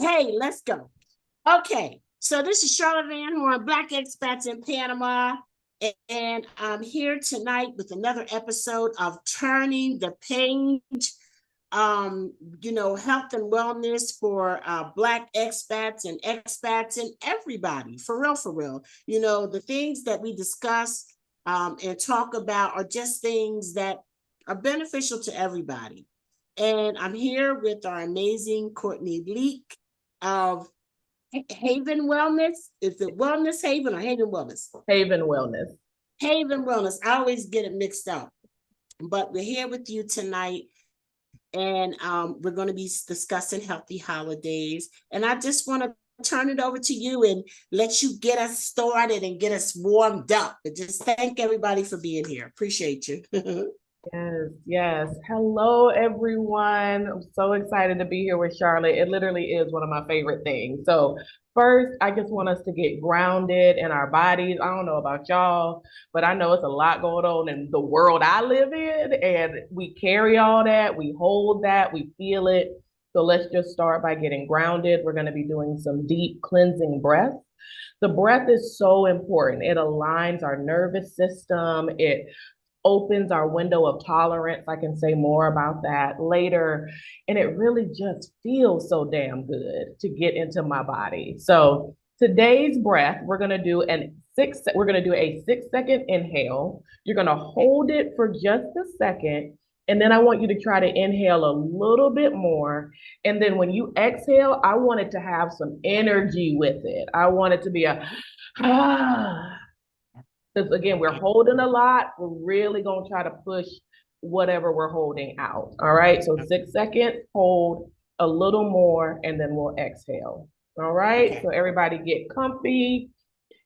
Hey, let's go. Okay, so this is Charlotte Van Horn, Black Expats in Panama, and I'm here tonight with another episode of Turning the Page. Um, Health and wellness for Black expats and everybody, for real, for real. The things that we discuss and talk about are just things that are beneficial to everybody. And I'm here with our amazing Courtney Leak of Haven Wellness. Is it Wellness Haven or Haven Wellness? Haven Wellness. Haven Wellness. I always get it mixed up. But we're here with you tonight, and we're going to be discussing healthy holidays. And I just want to turn it over to you and let you get us started and get us warmed up. And just thank everybody for being here. Appreciate you. Yes. Hello, everyone. I'm so excited to be here with Charlotte. It literally is one of my favorite things. So first, I just want us to get grounded in our bodies. I don't know about y'all, but I know it's a lot going on in the world I live in, and we carry all that, we hold that, we feel it. So let's just start by getting grounded. We're going to be doing some deep cleansing breaths. The breath is so important. It aligns our nervous system. It opens our window of tolerance. I can say more about that later. And it really just feels so damn good to get into my body. So today's breath, we're going to do a 6-second inhale. You're going to hold it for just a second. And then I want you to try to inhale a little bit more. And then when you exhale, I want it to have some energy with it. I want it to be a ah. Because again, we're holding a lot. We're really going to try to push whatever we're holding out. All right. So 6 seconds, hold a little more, and then we'll exhale. All right. Okay. So everybody get comfy,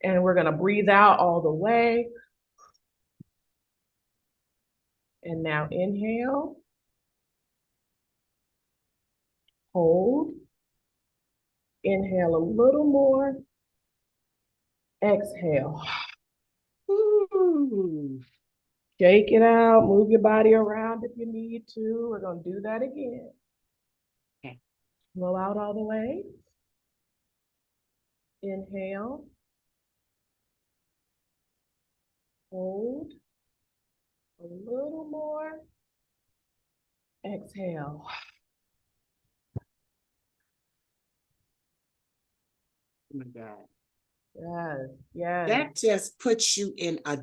and we're going to breathe out all the way. And now inhale. Hold. Inhale a little more. Exhale. Ooh. Shake it out, move your body around if you need to. We're going to do that again. Okay. Blow out all the way. Inhale. Hold. A little more. Exhale. Oh my God. Yes. That just puts you in a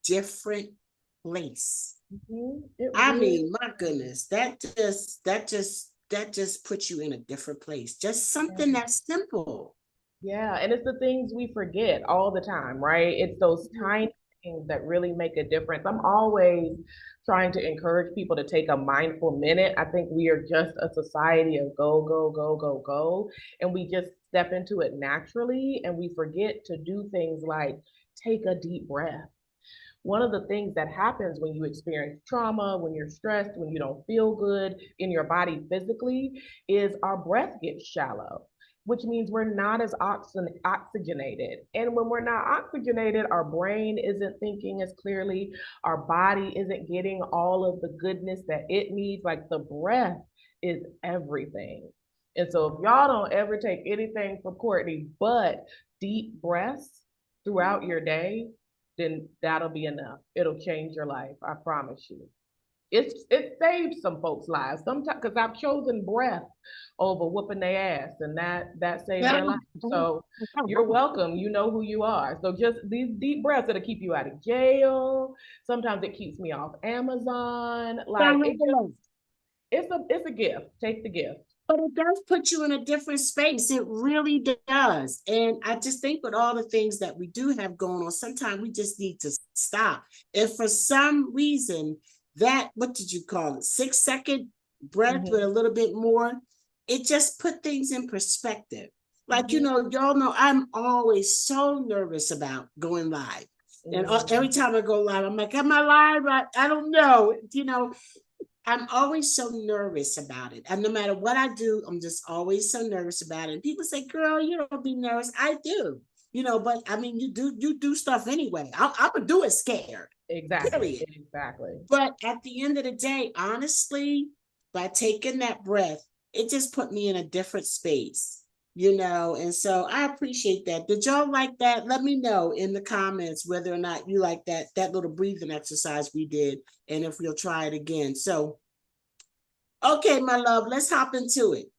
different place. I mean, my goodness, that just puts you in a different place. Just something that's simple. Yeah, and it's the things we forget all the time, right? It's those tiny things that really make a difference. I'm always trying to encourage people to take a mindful minute. I think we are just a society of go, go, go, go, go, and we just step into it naturally, and we forget to do things like take a deep breath. One of the things that happens when you experience trauma, when you're stressed, when you don't feel good in your body physically, is our breath gets shallow, which means we're not as oxygenated. And when we're not oxygenated, our brain isn't thinking as clearly, our body isn't getting all of the goodness that it needs. Like the breath is everything. And so if y'all don't ever take anything from Courtney but deep breaths throughout your day, then that'll be enough. It'll change your life. I promise you. It saves some folks' lives sometimes because I've chosen breath over whooping their ass, and that saved their life. So you're welcome. You know who you are. So just these deep breaths that'll keep you out of jail. Sometimes it keeps me off Amazon. Like it's a gift. Take the gift. But it does put you in a different space. It really does. And I just think with all the things that we do have going on, sometimes we just need to stop. If for some reason that, what did you call it? 6-second breath with a little bit more, it just put things in perspective. Like, y'all know, I'm always so nervous about going live. And every time I go live, I'm like, am I live? I don't know. I'm always so nervous about it. And no matter what I do, I'm just always so nervous about it. And people say, girl, you don't be nervous. I do, but I mean, you do stuff anyway. I'm going to do it scared. Exactly. Period. Exactly. But at the end of the day, honestly, by taking that breath, it just put me in a different space. and so I appreciate that. Did y'all like that? Let me know in the comments whether or not you like that little breathing exercise we did, and if we'll try it again. So, okay, my love, let's hop into it.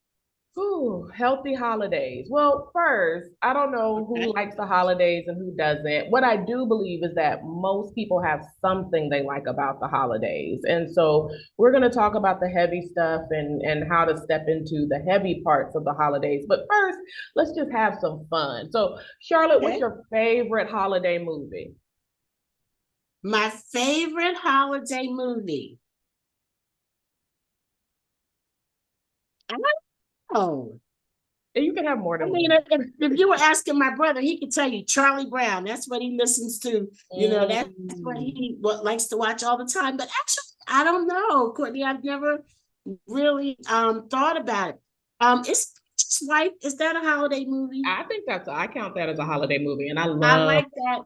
Ooh, healthy holidays. Well, first, I don't know who Okay. likes the holidays and who doesn't. What I do believe is that most people have something they like about the holidays. And so we're going to talk about the heavy stuff and how to step into the heavy parts of the holidays. But first, let's just have some fun. So, Charlotte, what's Okay. your favorite holiday movie? My favorite holiday movie. I don't know. And you can have more I than mean, one. if you were asking my brother, he could tell you Charlie Brown. That's what he listens to. That's what Mm. he likes to watch all the time. But actually, I don't know, Courtney. I've never really thought about it. Is Just Wife, is that a holiday movie? I count that as a holiday movie, and I I love. like that.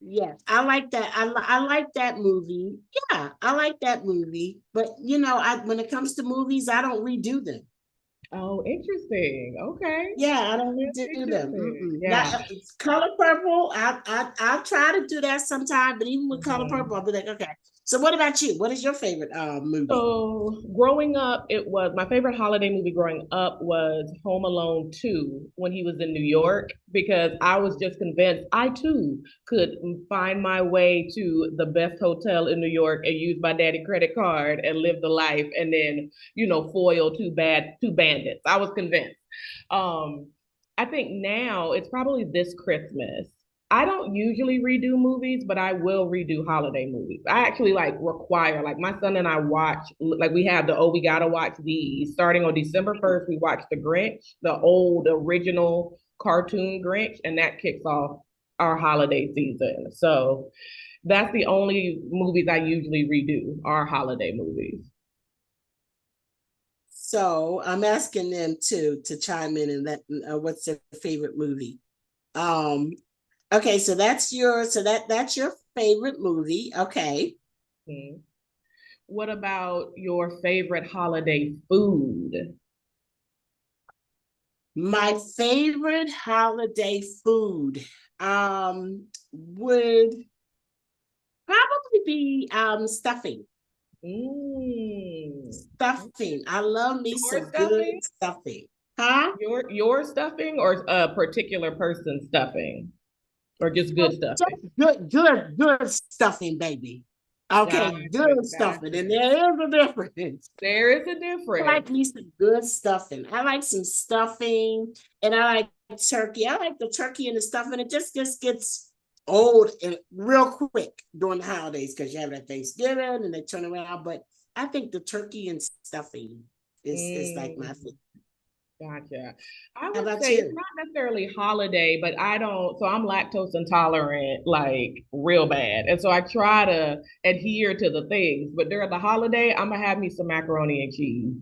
Yes, I like that. I like that movie. Yeah, I like that movie. But I when it comes to movies, I don't redo them. Oh, interesting. Okay. Yeah, I don't That's redo them. interesting. Not Yeah. it's Color Purple. I'll try to do that sometime, but even with Color Purple, Mhm. I'll be like, okay. So what about you? What is your favorite movie? So growing up, it was my favorite holiday movie growing up was Home Alone 2 when he was in New York because I was just convinced I too could find my way to the best hotel in New York and use my daddy credit card and live the life and then, foil two bandits. I was convinced. Um, I think now it's probably this Christmas. I don't usually redo movies, but I will redo holiday movies. I actually like require, like my son and I watch, like we have we gotta watch these. Starting on December 1st, we watch The Grinch, the old original cartoon Grinch, and that kicks off our holiday season. So that's the only movies I usually redo are holiday movies. So I'm asking them to chime in and let what's their favorite movie. Um, okay, so that's your favorite movie. Okay. Hmm. What about your favorite holiday food? My favorite holiday food would probably be stuffing. Mm. Stuffing. I love me Your some good stuffing? stuffing. Huh? Your stuffing or a particular person's stuffing? Or just good Just stuffing? good stuffing, baby. Okay, Gotcha, good stuffing. And gotcha. there is a difference. There is a I like difference. me some good stuffing. I like some stuffing and I like turkey. I like the turkey and the stuffing. It just gets old and real quick during the holidays because you have that Thanksgiving and they turn around. But I think the turkey and stuffing is like my Mm, thing. gotcha. I How would about say it's you? not necessarily holiday, but I don't, so I'm lactose intolerant, like real bad. And so I try to adhere to the things, but during the holiday, I'm gonna have me some macaroni and cheese.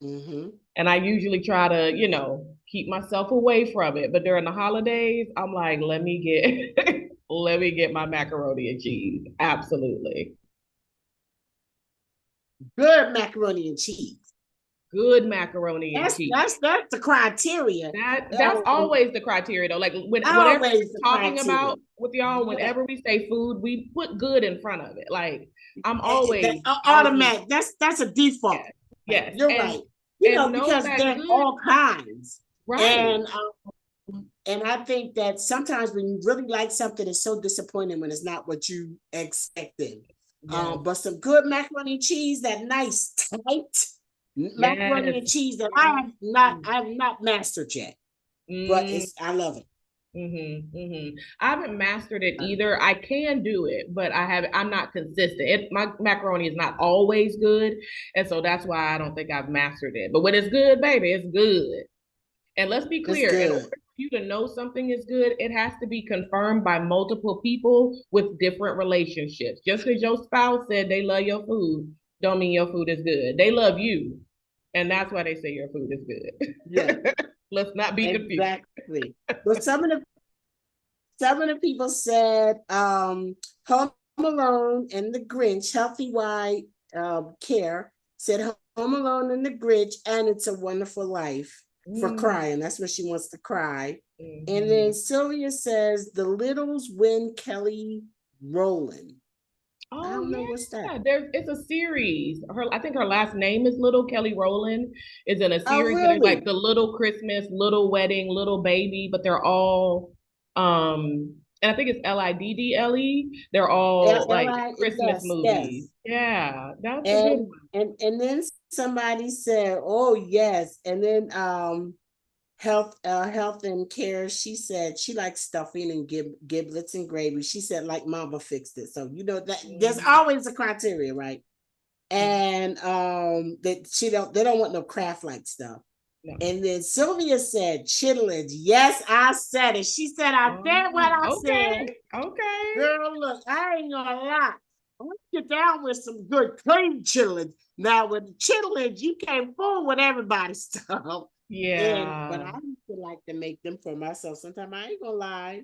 Mm-hmm. And I usually try to, keep myself away from it. But during the holidays, I'm like, let me get let me get my macaroni and cheese. Absolutely. Good macaroni and cheese. Good macaroni and That's cheese. that's that's the criteria. That's always the criteria though. Like whatever Always the we're talking criteria. about with y'all, Yeah. whenever we say food, we put good in front of it. Like I'm That always, automatic. That's a yes, default. yes. You're And right. know Because that there's good, all kinds, right. and I think that sometimes when you really like something, it's so disappointing when it's not what you expected. Yes, But some good macaroni and cheese, that nice tight macaroni yes. and cheese that Mhm. I have not mastered yet, but Mm, I love it. I haven't mastered it either. I can do it, but I'm not consistent. My macaroni is not always good, and so that's why I don't think I've mastered it. But when it's good, baby, it's good. And let's be It's clear, in order good. for you to know something is good, it has to be confirmed by multiple people with different relationships. Just because your spouse said they love your food, don't mean your food is good. They love you, and that's why they say your food is Yeah, good. Let's not be confused. exactly. But some of the people said Home Alone and the Grinch, Healthy White Care said Home Alone and the Grinch and It's a Wonderful Life. for Mm, crying. That's when she wants to cry. And then mhm. Sylvia says the Littles win Kelly Rowland. I Oh don't know what's that. yeah, it's a series. I think her last name is Little. Kelly Rowland is in a Oh, series, but it's like really? the Little Christmas, Little Wedding, Little Baby, but they're all and I think it's Liddle. They're all like L-I, Christmas yes, movies. yes. Yeah, that's a good And one. then somebody said, "Oh yes," and then health and care. She said she likes stuffing and giblets and gravy. She said like Mama fixed it. So you know that there's Mm, always a criteria, right? And that they don't want no craft like stuff. no. And then Sylvia said chitlins. Yes, I said it. She said I said what I said. Okay, okay. Girl, look, I ain't gonna lie. I want to get down with some good clean chitlins. Now with the chitlins, you can't fool with everybody's stuff. But Yeah, I used to like to make them for myself. Sometimes I ain't gonna lie.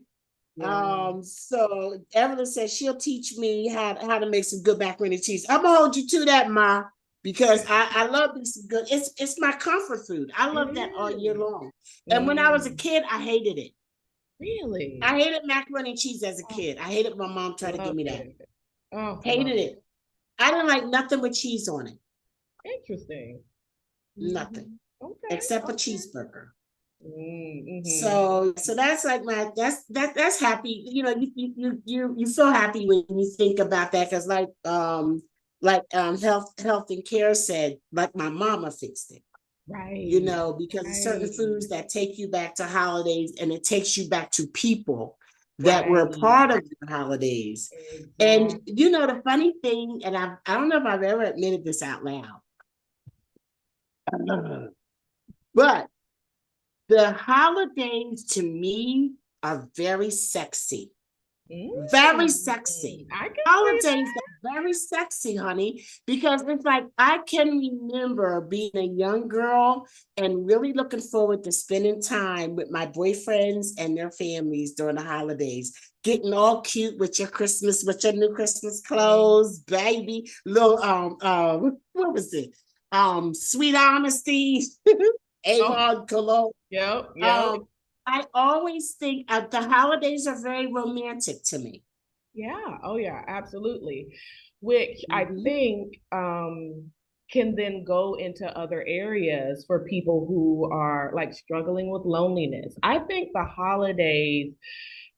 yeah. So Evelyn says she'll teach me how to make some good macaroni and cheese. I'm gonna hold you to that, Ma, because I love me some good. It's my comfort food. I It love that all year is. long. And when I was a Mm, kid, I hated it. really? I hated macaroni and cheese as a Oh, kid. I hated my mom trying to give love me that. it. Oh, love Hated it. it. I didn't like nothing with cheese on it. Interesting. Nothing Mhm. Okay, except a okay. cheeseburger. Mm-hmm. So that's like that's happy. You know, you feel happy when you think about that because health and care said like my mama fixed it. You Right, know, because of certain right, foods that take you back to holidays and it takes you back to people that were right. part of the holidays. And Exactly. you know, the funny thing, and I don't know if I've ever admitted this out loud, but the holidays to me are very sexy. Very sexy. I can see Holidays that. are very sexy, honey, because it's like I can remember being a young girl and really looking forward to spending time with my boyfriends and their families during the holidays, getting all cute with your new Christmas Mm. clothes, baby, little what was it? Sweet Honesty, Oh, Avon Cologne. yep, yep. Um, I always think the holidays are very romantic to me. Yeah. Oh, yeah, absolutely. Which I Mhm. think can then go into other areas for people who are like struggling with loneliness. I think the holidays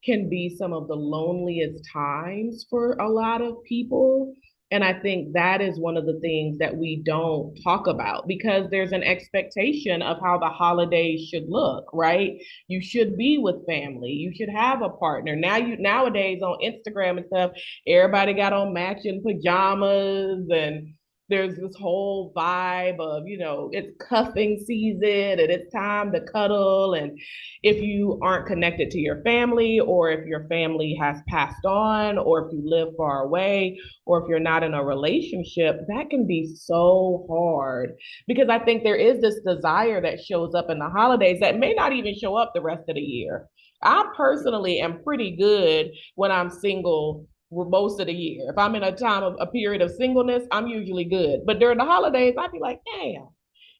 can be some of the loneliest times for a lot of people. And I think that is one of the things that we don't talk about because there's an expectation of how the holidays should look, right? You should be with family. You should have a partner. Nowadays on Instagram and stuff, everybody got on matching pajamas and there's this whole vibe of, it's cuffing season and it's time to cuddle. And if you aren't connected to your family, or if your family has passed on, or if you live far away, or if you're not in a relationship, that can be so hard because I think there is this desire that shows up in the holidays that may not even show up the rest of the year. I personally am pretty good when I'm single most of the year. If I'm in a period of singleness, I'm usually good. But during the holidays, I'd be like, damn,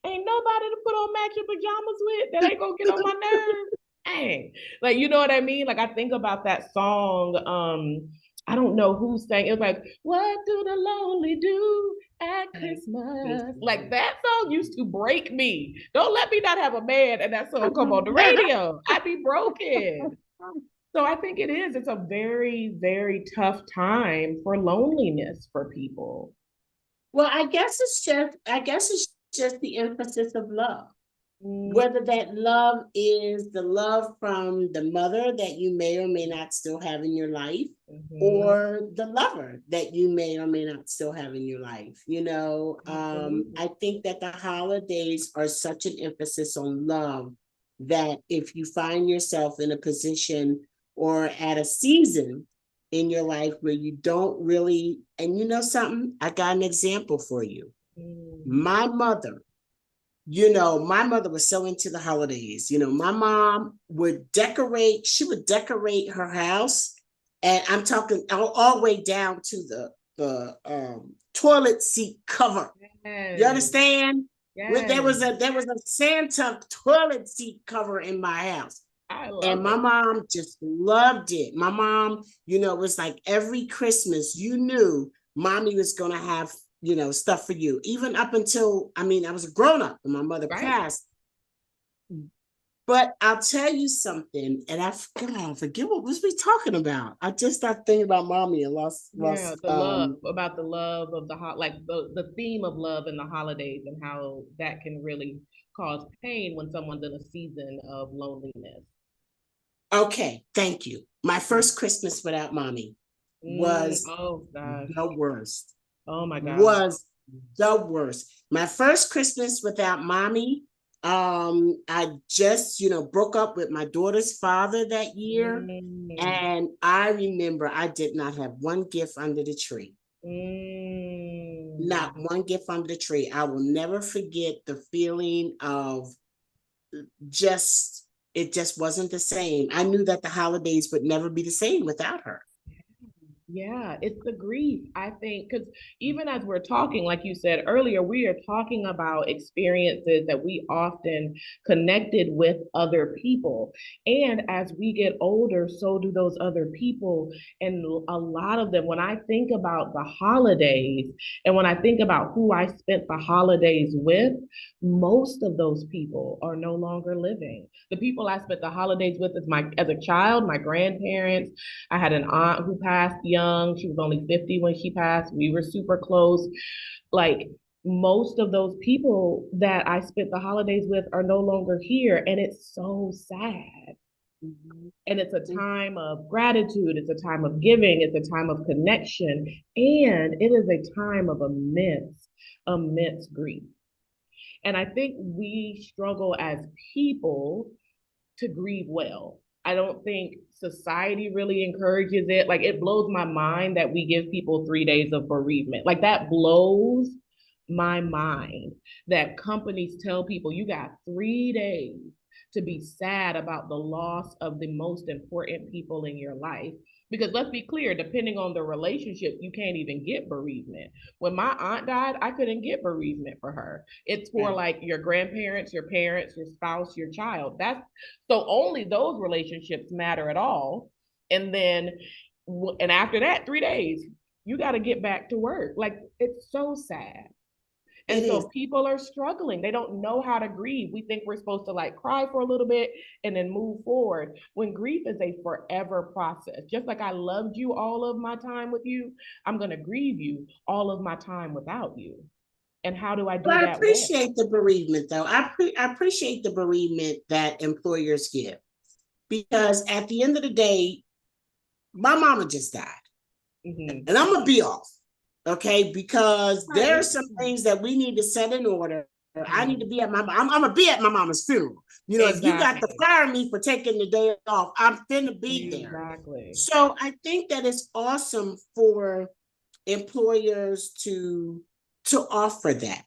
ain't nobody to put on matching pajamas with that ain't gonna get on my nerves. Dang. Like, you know what I mean? Like I think about that song. I don't know who sang it. It was like, what do the lonely do at Christmas? Like that song used to break me. Don't let me not have a man and that song come on the radio. I'd be broken. So I think it's a very, very tough time for loneliness for people. Well, I guess it's just the emphasis of love. Mm, Whether that love is the love from the mother that you may or may not still have in your life, mhm. or the lover that you may or may not still have in your life. Absolutely. I think that the holidays are such an emphasis on love that if you find yourself in a position or at a season in your life where you don't really, and you know something, I got an example for you. Mm. My mother, my mother was so into the holidays. My mom she would decorate her house, and I'm talking all the way down to the toilet seat cover. You Yes. understand? There Yes. was a Santa toilet seat cover in my house. I love And my it. mom just loved it. My mom, it was like every Christmas, you knew mommy was going to have, stuff for you. Even up until, I was a grown up when my mother Right. passed. But I'll tell you something, and I forget what was we talking about. I just started thinking about mommy and Yeah, about the love of the like the theme of love in the holidays and how that can really cause pain when someone's in a season of loneliness. Okay, thank you. My first Christmas without mommy was Oh gosh. the worst. Oh my gosh. Was the worst. My first Christmas without mommy, I just, broke up with my daughter's father that year. Mm, And I remember I did not have one gift under the tree. Not mm. one gift under the tree. I will never forget the feeling of just, it just wasn't the same. I knew that the holidays would never be the same without her. Yeah, it's the grief, I think, because even as we're talking, like you said earlier, we are talking about experiences that we often connected with other people. And as we get older, so do those other people. And a lot of them, when I think about the holidays and when I think about who I spent the holidays with, most of those people are no longer living. The people I spent the holidays with as a child, my grandparents. I had an aunt who passed young. She was only 50 when she passed. We were super close. Like most of those people that I spent the holidays with are no longer here. And it's so sad. Mm-hmm. And it's a time of gratitude. It's a time of giving. It's a time of connection. And it is a time of immense, immense grief. And I think we struggle as people to grieve well. I don't think society really encourages it. Like it blows my mind that we give people 3 days of bereavement. Like that blows my mind that companies tell people you got 3 days to be sad about the loss of the most important people in your life. Because let's be clear, depending on the relationship, you can't even get bereavement. When my aunt died, I couldn't get bereavement for her. It's for Right. like your grandparents, your parents, your spouse, your child. That's so only those relationships matter at all. And then, and after that, 3 days, you got to get back to work. Like it's so sad. And It is. so people are struggling. They don't know how to grieve. We think we're supposed to like cry for a little bit and then move forward when grief is a forever process. Just like I loved you all of my time with you, I'm going to grieve you all of my time without you. And how do I Well, do I that well? appreciate the bereavement, though. I appreciate the bereavement that employers give because at the end of the day, my mama just died, Mm-hmm. and I'm gonna be off, okay? Because there are Right. some things that we need to set in order. I need to Mm-hmm. be at I'm gonna be at my mama's funeral. If you got to Exactly. fire me for taking the day off, I'm finna be there. Exactly. So I think that it's awesome for employers to offer that.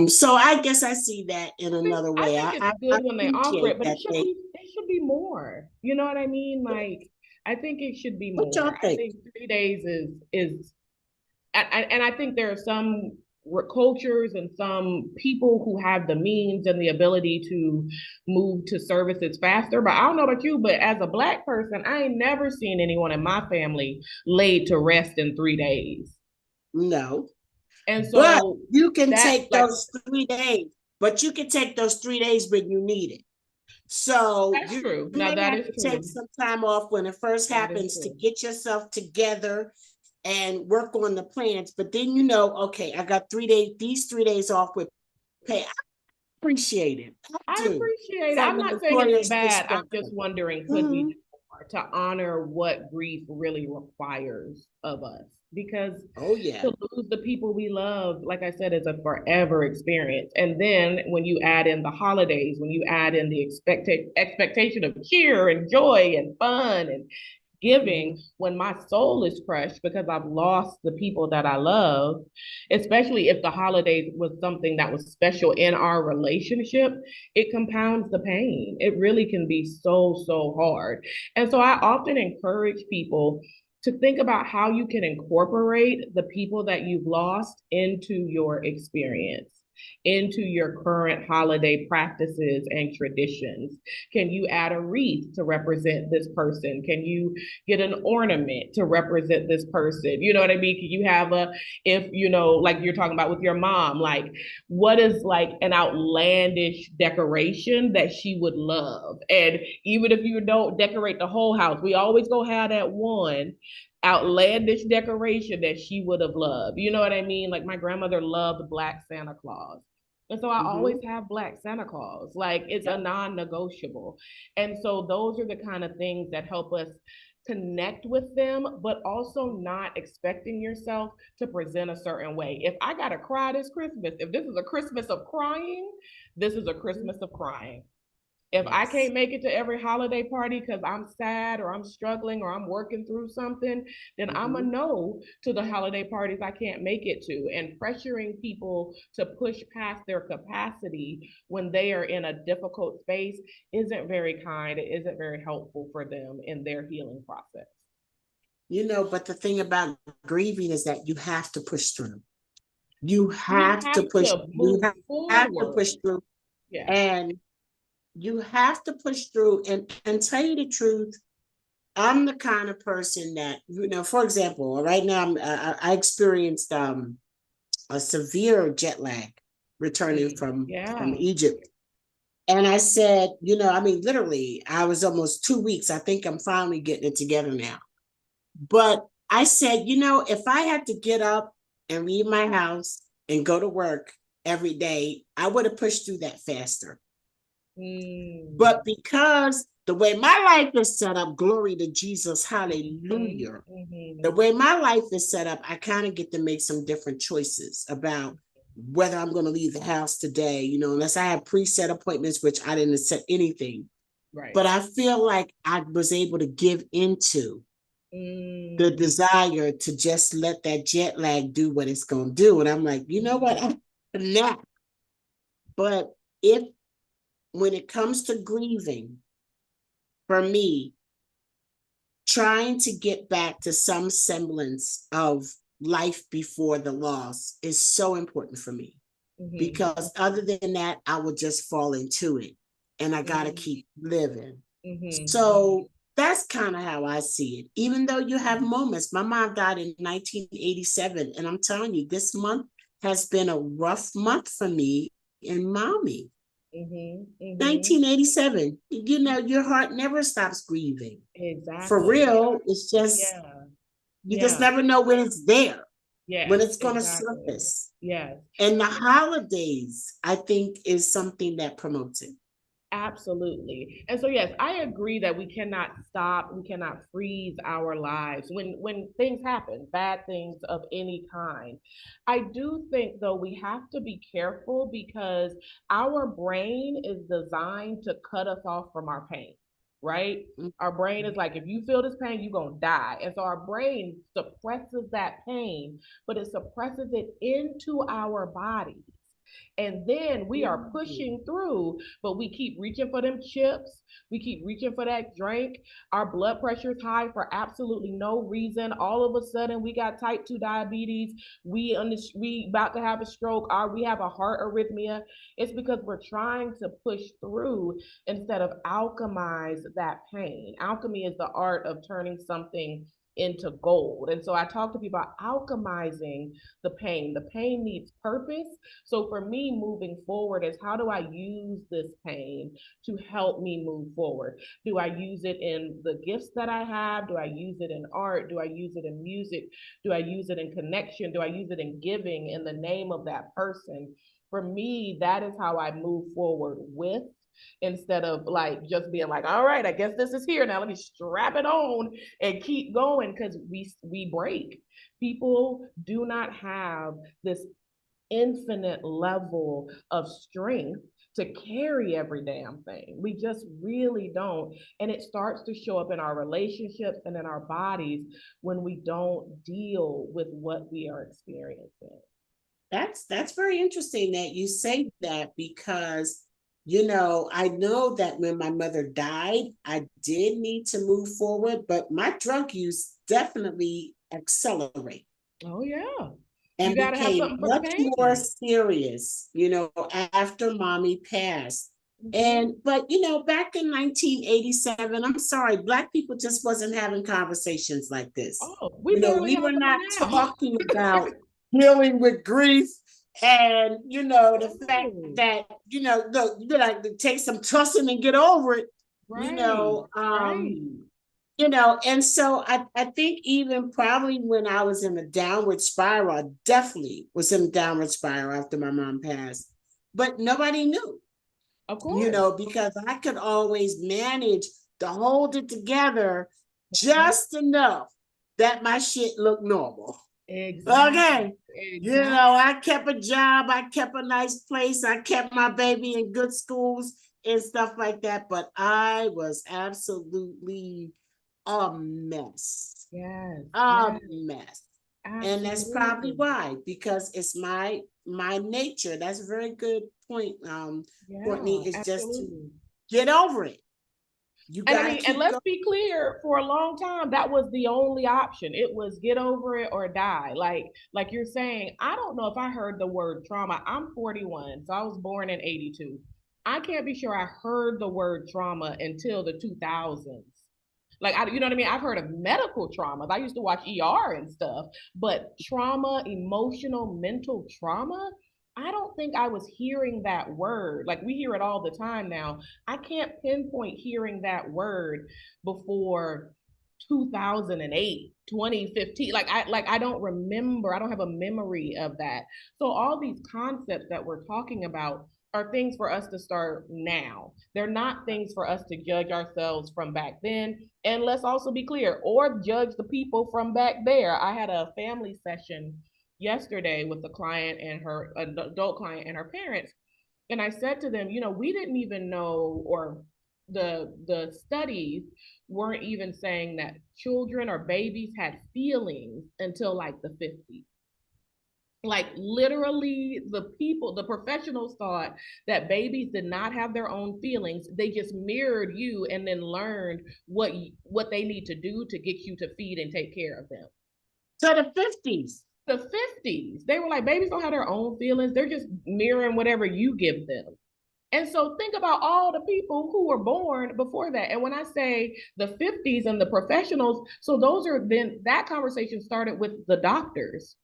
So I guess I see that in another I way. think it's I good when they offer appreciate it, but that they. it should be more. You know what I mean? Like I think it should be What y'all more. I think? think 3 days is and I think there are some cultures and some people who have the means and the ability to move to services faster. But I don't know about you, but as a black person, I ain't never seen anyone in my family laid to rest in 3 days. No, And but so you can that take like those 3 days. But you can take those 3 days when you need it. So that's you true. Now may that have is to take true. some time off when it first That is happens to true. get yourself together and work on the plans. But then okay, I got 3 days, these 3 days off with pay. I appreciate it. I I do. appreciate it. From I'm an not saying it's employer's bad. I'm perspective. just wondering, could we Mm-hmm. do more to honor what grief really requires of us? Because Oh yeah. to lose the people we love, like I said, is a forever experience. And then when you add in the holidays, when you add in the expectation of cheer and joy and fun and Mm-hmm. giving, when my soul is crushed because I've lost the people that I love, especially if the holidays was something that was special in our relationship, it compounds the pain. It really can be so, so hard. And so I often encourage people to think about how you can incorporate the people that you've lost into your experience. into your current holiday practices and traditions? Can you add a wreath to represent this person? Can you get an ornament to represent this person? You know what I mean? Can you have if you know, like you're talking about with your mom, like what is like an outlandish decoration that she would love? And even if you don't decorate the whole house, we always go have that one outlandish decoration that she would have loved. You know what I mean? Like my grandmother loved Black Santa Claus. And so I always have Black Santa Claus. Like it's a non-negotiable. And so those are the kind of things that help us connect with them, but also not expecting yourself to present a certain way. If I gotta cry this Christmas, if this is a Christmas of crying, this is a Christmas of crying. If I can't make it to every holiday party because I'm sad or I'm struggling or I'm working through something, then I'm a no to the holiday parties I can't make it to. And pressuring people to push past their capacity when they are in a difficult space isn't very kind. It isn't very helpful for them in their healing process. You know, but the thing about grieving is that you have to push through. You have to push. You have to push through, Yeah. and you have to push through. And tell you the truth, I'm the kind of person that, you know, for example, right now I experienced a severe jet lag returning from Egypt. And I said, you know, I mean, literally, I was almost 2 weeks. I think I'm finally getting it together now. But I said, you know, if I had to get up and leave my house and go to work every day, I would have pushed through that faster. But because the way my life is set up, glory to Jesus, hallelujah. The way my life is set up, I kind of get to make some different choices about whether I'm going to leave the house today, you know, unless I have preset appointments, which I didn't set anything. Right. But I feel like I was able to give into the desire to just let that jet lag do what it's going to do. And I'm like, you know what? I'm not. But when it comes to grieving, for me, trying to get back to some semblance of life before the loss is so important for me. Because other than that, I will just fall into it and I got to keep living. So that's kind of how I see it. Even though you have moments, my mom died in 1987, and I'm telling you, this month has been a rough month for me and mommy. 1987, you know, your heart never stops grieving. Exactly. For real, it's just, you just never know when it's there. When it's going to surface. And the holidays, I think, is something that promotes it. Absolutely. And so yes, I agree that we cannot stop, we cannot freeze our lives when things happen, bad things of any kind. I do think though we have to be careful because our brain is designed to cut us off from our pain. Right? Our brain is like, if you feel this pain, you're going to die. And so our brain suppresses that pain, but it suppresses it into our body. And then we are pushing through, but we keep reaching for them chips. We keep reaching for that drink. Our blood pressure is high for absolutely no reason. All of a sudden, we got type 2 diabetes. We about to have a stroke, or we have a heart arrhythmia. It's because we're trying to push through instead of alchemize that pain. Alchemy is the art of turning something into gold. And so I talk to people about alchemizing the pain. The pain needs purpose. So for me, moving forward is how do I use this pain to help me move forward? Do I use it in the gifts that I have? Do I use it in art? Do I use it in music? Do I use it in connection? Do I use it in giving in the name of that person? For me, that is how I move forward with, instead of like just being like, all right, I guess this is here now, let me strap it on and keep going, because we break. People do not have this infinite level of strength to carry every damn thing. We just really don't. And it starts to show up in our relationships and in our bodies when we don't deal with what we are experiencing. That's very interesting that you say that, because you know, I know that when my mother died, I did need to move forward, but my drug use definitely accelerated. Oh yeah. and gotta have became something for the much more pain. serious, after mommy passed. Mhm. But back in 1987, I'm sorry, Black people just wasn't having conversations like this. Oh, we barely We were have them not now. talking about dealing with grief and the fact Oh, that look, you like to take some tussing and get over it, you right, know. right. And so I think even probably when I was in a downward spiral, I definitely was in a downward spiral after my mom passed. But nobody knew, Of course. because I could always manage to hold it together just enough that my shit looked normal. Exactly. Okay. Exactly. I kept a job, I kept a nice place, I kept my baby in good schools and stuff like that. But I was absolutely a mess. Yes, A yes, mess. And that's probably absolutely. why, because it's my nature. That's a very good point, Yeah, Courtney, is just to absolutely. get over it. You And I gotta mean, and keep let's going. be clear, for a long time, that was the only option. It was get over it or die. Like you're saying, I don't know if I heard the word trauma. I'm 41, so I was born in 82. I can't be sure I heard the word trauma until the 2000s. You know what I mean? I've heard of medical traumas. I used to watch ER and stuff, but trauma, emotional, mental trauma, I don't think I was hearing that word. Like we hear it all the time now. I can't pinpoint hearing that word before 2008, 2015. I don't remember. I don't have a memory of that. So all these concepts that we're talking about are things for us to start now. They're not things for us to judge ourselves from back then. And let's also be clear, or judge the people from back there. I had a family session yesterday with a client and her an adult client and her parents, and I said to them, we didn't even know, or the studies weren't even saying that children or babies had feelings until like the 50s. Like literally the professionals thought that babies did not have their own feelings. They just mirrored you and then learned what they need to do to get you to feed and take care of them. To the 50s. The 50s, they were like, babies don't have their own feelings. They're just mirroring whatever you give them. And so think about all the people who were born before that. And when I say the 50s and the professionals, so those are then that conversation started with the doctors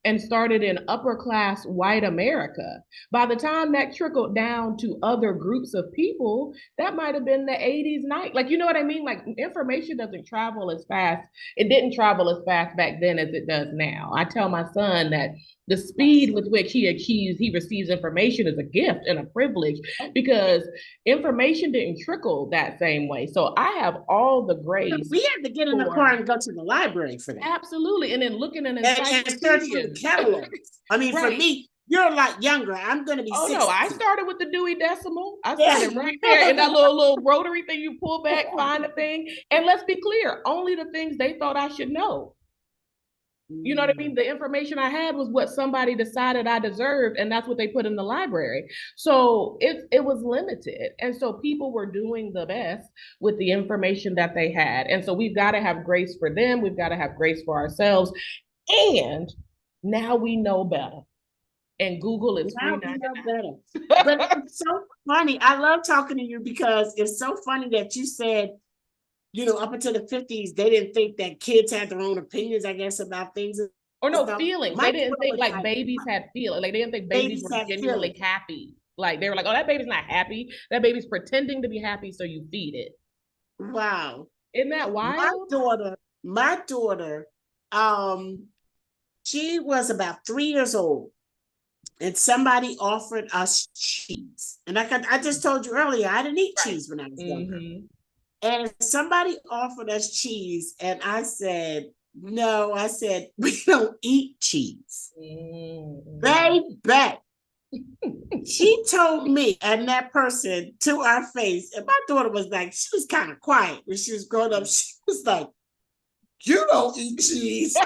and started in upper class white America. By the time that trickled down to other groups of people, that might have been the 80s, night. Like, you know what I mean? Like, information doesn't travel as fast. It didn't travel as fast back then as it does now. I tell my son that the speed Yes. with which he receives information is a gift and a privilege because information didn't trickle that same way. So I have all the grace We had to get in the car for and go to the library for that. absolutely, and then looking at And search for the encyclopedias. catalogs. I mean, for Right. me, you're a lot younger. I'm going to be Oh no, I 60. started with the Dewey Decimal. I Yeah. started right there in that little rotary thing you pull back, find a thing. And let's be clear, only the things they thought I should know. You know what I mean? The information I had was what somebody decided I deserved, and that's what they put in the library. So it was limited. And so people were doing the best with the information that they had. And so we've got to have grace for them, we've got to have grace for ourselves. And now we know better. And Google is free Now we know 99. better. But it's so funny. I love talking to you because it's so funny that you said, up until the 50s, they didn't think that kids had their own opinions, I guess, about things and Or no stuff. feelings. My They didn't daughter think was like like, babies had feelings. Like they didn't think babies babies were have genuinely feelings. happy. Like they were like, oh, that baby's not happy. That baby's pretending to be happy, so you feed it. Wow. Isn't that My wild? daughter, my daughter, um, she was about 3 years old, and somebody offered us cheese. And I just told you earlier, I didn't eat Right. cheese when I was younger. Mm-hmm. And somebody offered us cheese, and I said, no, I said, we don't eat cheese. Mm-hmm. Baby, she told me and that person to our face, and my daughter was like, she was kind of quiet when she was growing up. She was like, you don't eat cheese.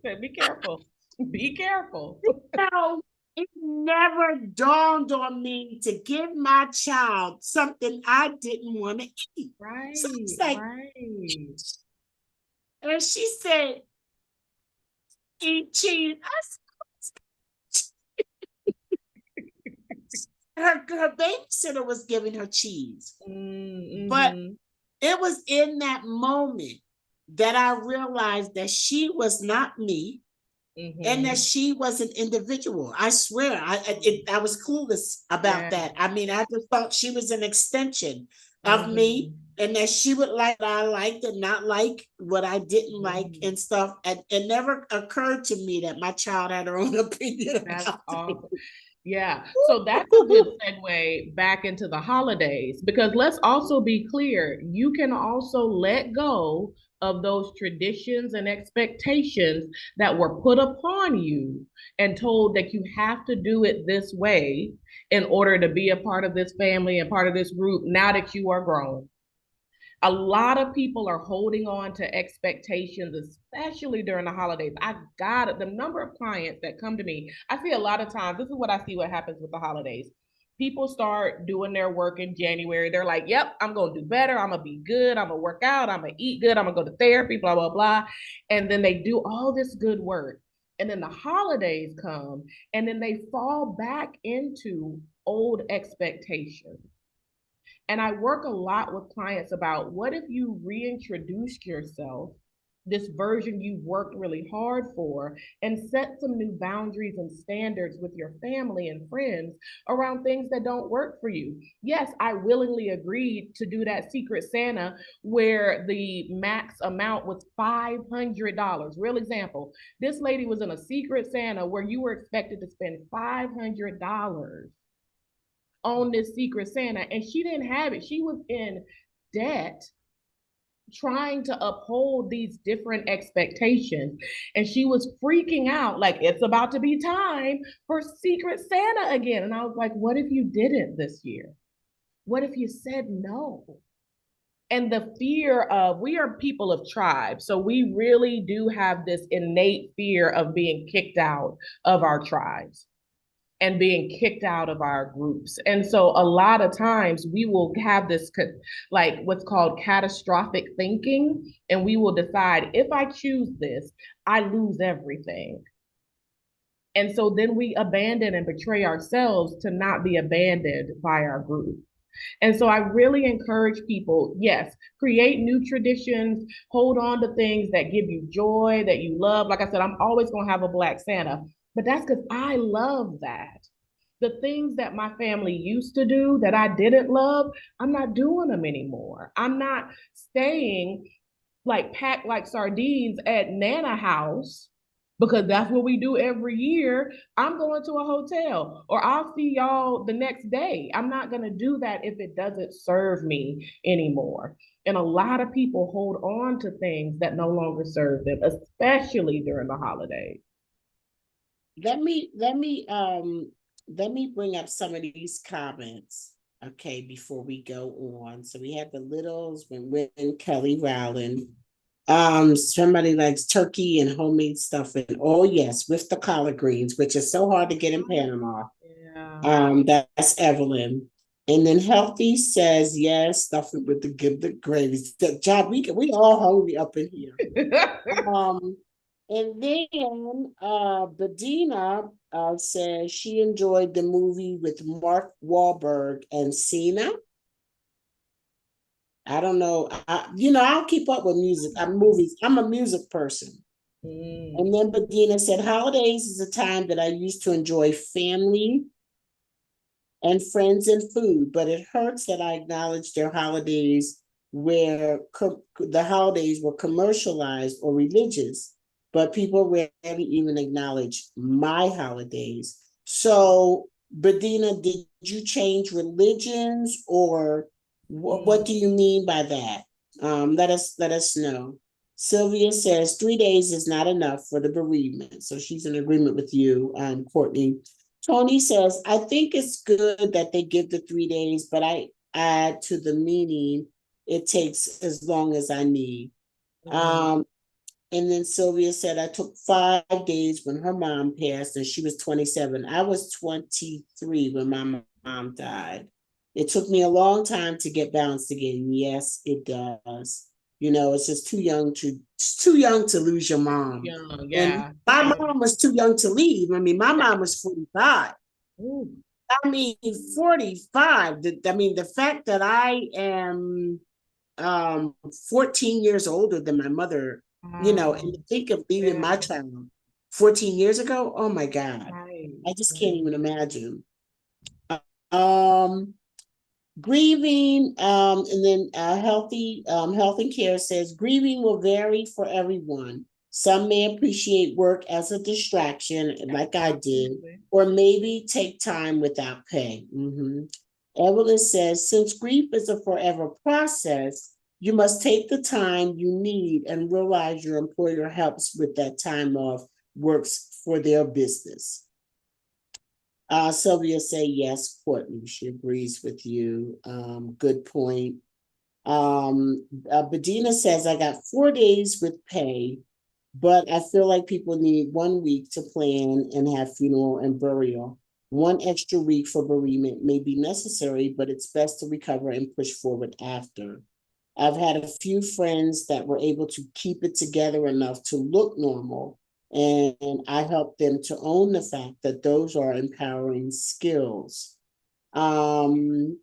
Be careful. Be careful. No, it never dawned on me to give my child something I didn't want to eat. So Right, it's like, right. and she said, eat cheese. I said, her babysitter was giving her cheese. But Mm-hmm. it was in that moment that I realized that she was not me and that Mm-hmm. she was an individual. I swear, I was clueless about Yeah. that. I mean, I just thought she was an extension of me, Mm-hmm. and that she would like what I liked and not like what I didn't like Mm-hmm. and stuff. And it never occurred to me that my child had her own opinion That's about things. awesome. Yeah. So that's a good segue back into the holidays because let's also be clear, you can also let go of those traditions and expectations that were put upon you and told that you have to do it this way in order to be a part of this family and part of this group now that you are grown. A lot of people are holding on to expectations, especially during the holidays. I got it. The number of clients that come to me, I see a lot of times, this is what I see what happens with the holidays. People start doing their work in January. They're like, yep, I'm going to do better. I'm going to be good. I'm going to work out. I'm going to eat good. I'm going to go to therapy, blah, blah, blah. And then they do all this good work. And then the holidays come and then they fall back into old expectations. And I work a lot with clients about what if you reintroduced yourself, this version you've worked really hard for, and set some new boundaries and standards with your family and friends around things that don't work for you. Yes, I willingly agreed to do that Secret Santa where the max amount was $500. Real example. This lady was in a Secret Santa where you were expected to spend $500 on this Secret Santa, and she didn't have it. She was in debt trying to uphold these different expectations. And she was freaking out like it's about to be time for Secret Santa again. And I was like, what if you didn't this year? What if you said no? And the fear of we are people of tribes. So we really do have this innate fear of being kicked out of our tribes and being kicked out of our groups. And so a lot of times we will have this like what's called catastrophic thinking, and we will decide if I choose this, I lose everything. And so then we abandon and betray ourselves to not be abandoned by our group. And so I really encourage people, yes, create new traditions, hold on to things that give you joy, that you love. Like I said, I'm always going to have a Black Santa, but that's because I love that. The things that my family used to do that I didn't love, I'm not doing them anymore. I'm not staying like packed like sardines at Nana House because that's what we do every year. I'm going to a hotel or I'll see y'all the next day. I'm not going to do that if it doesn't serve me anymore. And a lot of people hold on to things that no longer serve them, especially during the holidays. Let me bring up some of these comments, okay, before we go on. So we have the Littles when Kelly Rowland. Somebody likes turkey and homemade stuffing. Oh yes, with the collard greens, which is so hard to get in Panama. Yeah. That's Evelyn. And then Healthy says yes, stuffing with the gravy. Job, we all hungry up in here. Um, and then Bedina says she enjoyed the movie with Mark Wahlberg and Cena. I don't know. I'll keep up with music. Movies. I'm a music person. And then Bedina said, holidays is a time that I used to enjoy family and friends and food, but it hurts that I acknowledge their holidays where the holidays were commercialized or religious, but people rarely even acknowledge my holidays. So, Bedina, did you change religions, or what do you mean by that? Let us know. Sylvia says 3 days is not enough for the bereavement. So she's in agreement with you, Courtney. Tony says, I think it's good that they give the 3 days, but I add to the meaning it takes as long as I need. And then Sylvia said, I took 5 days when her mom passed and she was 27. I was 23 when my mom died. It took me a long time to get balanced again. Yes, it does. It's just too young to lose your mom. Yeah, And yeah. my mom was too young to leave. I mean, my mom was 45. Ooh. I mean, 45. I mean, the fact that I am 14 years older than my mother, and to think of leaving my Yeah, child 14 years ago, oh my God. right, I just can't right. even imagine. Um, Grieving, and then health and care says grieving will vary for everyone. Some may appreciate work as a distraction, like I did, Absolutely. or maybe take time without pay. Evelyn says, since grief is a forever process, you must take the time you need and realize your employer helps with that time off, works for their business. Sylvia say yes, Courtney. She agrees with you. Good point. Bedina says I got 4 days with pay, but I feel like people need 1 week to plan and have funeral and burial. 1 extra week for bereavement may be necessary, but it's best to recover and push forward after. I've had a few friends that were able to keep it together enough to look normal, and I help them to own the fact that those are empowering skills. Um,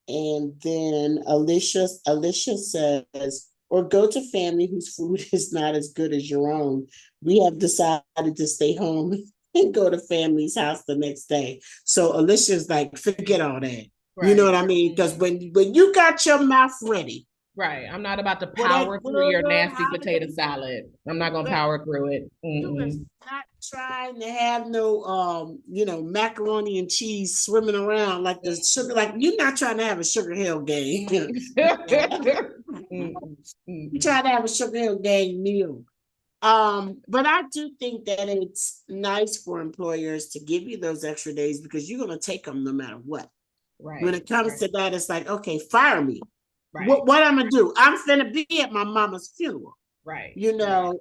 and then Alicia says, or go to family whose food is not as good as your own. We have decided to stay home and go to family's house the next day. So Alicia's like, forget all that. You know what Right. I mean? Because when you got your mouth ready, Right. I'm not about to for that power through your good nasty potato holiday, salad. I'm not gonna but power through it. you is Mm-mm. not trying to have no macaroni and cheese swimming around like the sugar, like you're not trying to have a Sugar Hill game. Mm-mm. You Mm-mm. try to have a Sugar Hill gang meal. But I do think that it's nice for employers to give you those extra days because you're gonna take them no matter what. When Right. it comes Right. to that, it's like, okay, fire me. Right. What I'm gonna do? I'm finna be at my mama's funeral. Right. You Right. know,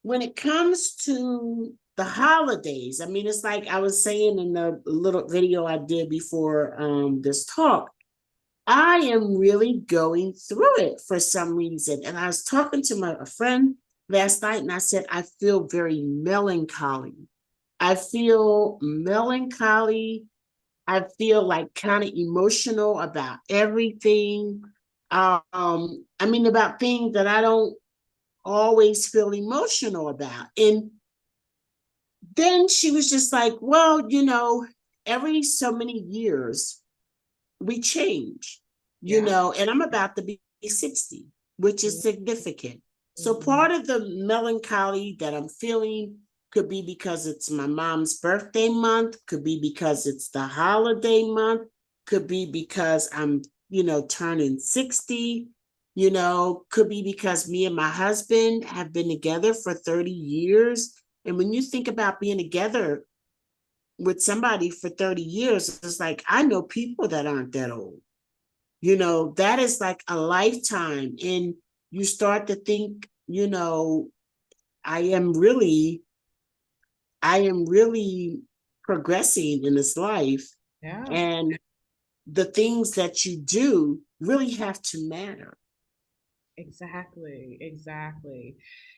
when it comes to the holidays, I mean, it's like I was saying in the little video I did before this talk, I am really going through it for some reason. And I was talking to a friend last night and I said, I feel very melancholy. I feel melancholy. I feel like kind of emotional about everything. I mean, about things that I don't always feel emotional about. And then she was just like, well, every so many years we change, Yeah. and I'm about to be 60, which is significant. So Mm-hmm. part of the melancholy that I'm feeling could be because it's my mom's birthday month, could be because it's the holiday month, could be because I'm, turning 60, could be because me and my husband have been together for 30 years. And when you think about being together with somebody for 30 years, it's like I know people that aren't that old. That is like a lifetime. And you start to think, I am really, I am really progressing in this life. Yeah. And the things that you do really have to matter. Exactly, exactly.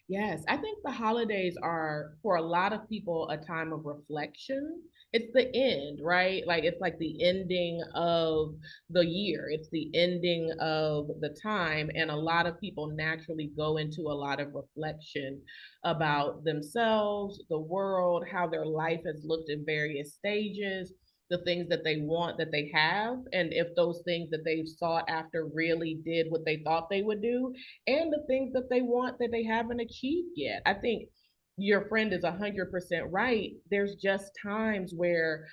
Yes, I think the holidays are for a lot of people a time of reflection. It's the end, right? Like it's like the ending of the year. It's the ending of the time and a lot of people naturally go into a lot of reflection about themselves, the world, how their life has looked in various stages, the things that they want that they have, and if those things that they've sought after really did what they thought they would do, and the things that they want that they haven't achieved yet. I think your friend is 100% right. There's just times where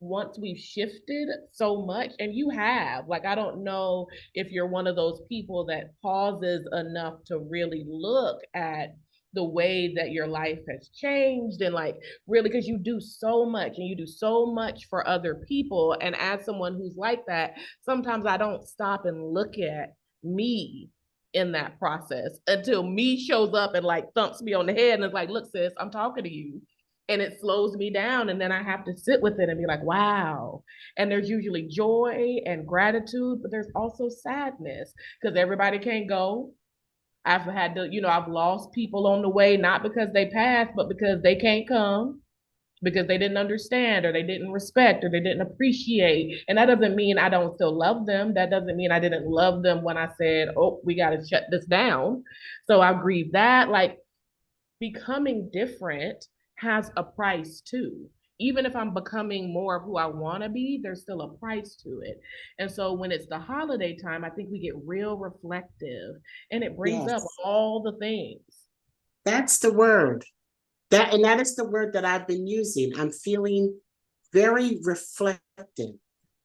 once we've shifted so much, and you have, like, I don't know if you're one of those people that pauses enough to really look at the way that your life has changed and like really because you do so much and you do so much for other people, and as someone who's like that, sometimes I don't stop and look at me in that process until me shows up and like thumps me on the head and is like, look sis, I'm talking to you, and it slows me down, and then I have to sit with it and be like, wow. And there's usually joy and gratitude, but there's also sadness because everybody can't go. I've had to, I've lost people on the way, not because they passed, but because they can't come. because they didn't understand or they didn't respect or they didn't appreciate. And that doesn't mean I don't still love them. That doesn't mean I didn't love them when I said, oh, we got to shut this down. So I grieve that. Like becoming different has a price too. Even if I'm becoming more of who I want to be, there's still a price to it. And so when it's the holiday time, I think we get real reflective and it brings up Yes, all the things. that's the word. That is the word that I've been using. I'm feeling very reflective.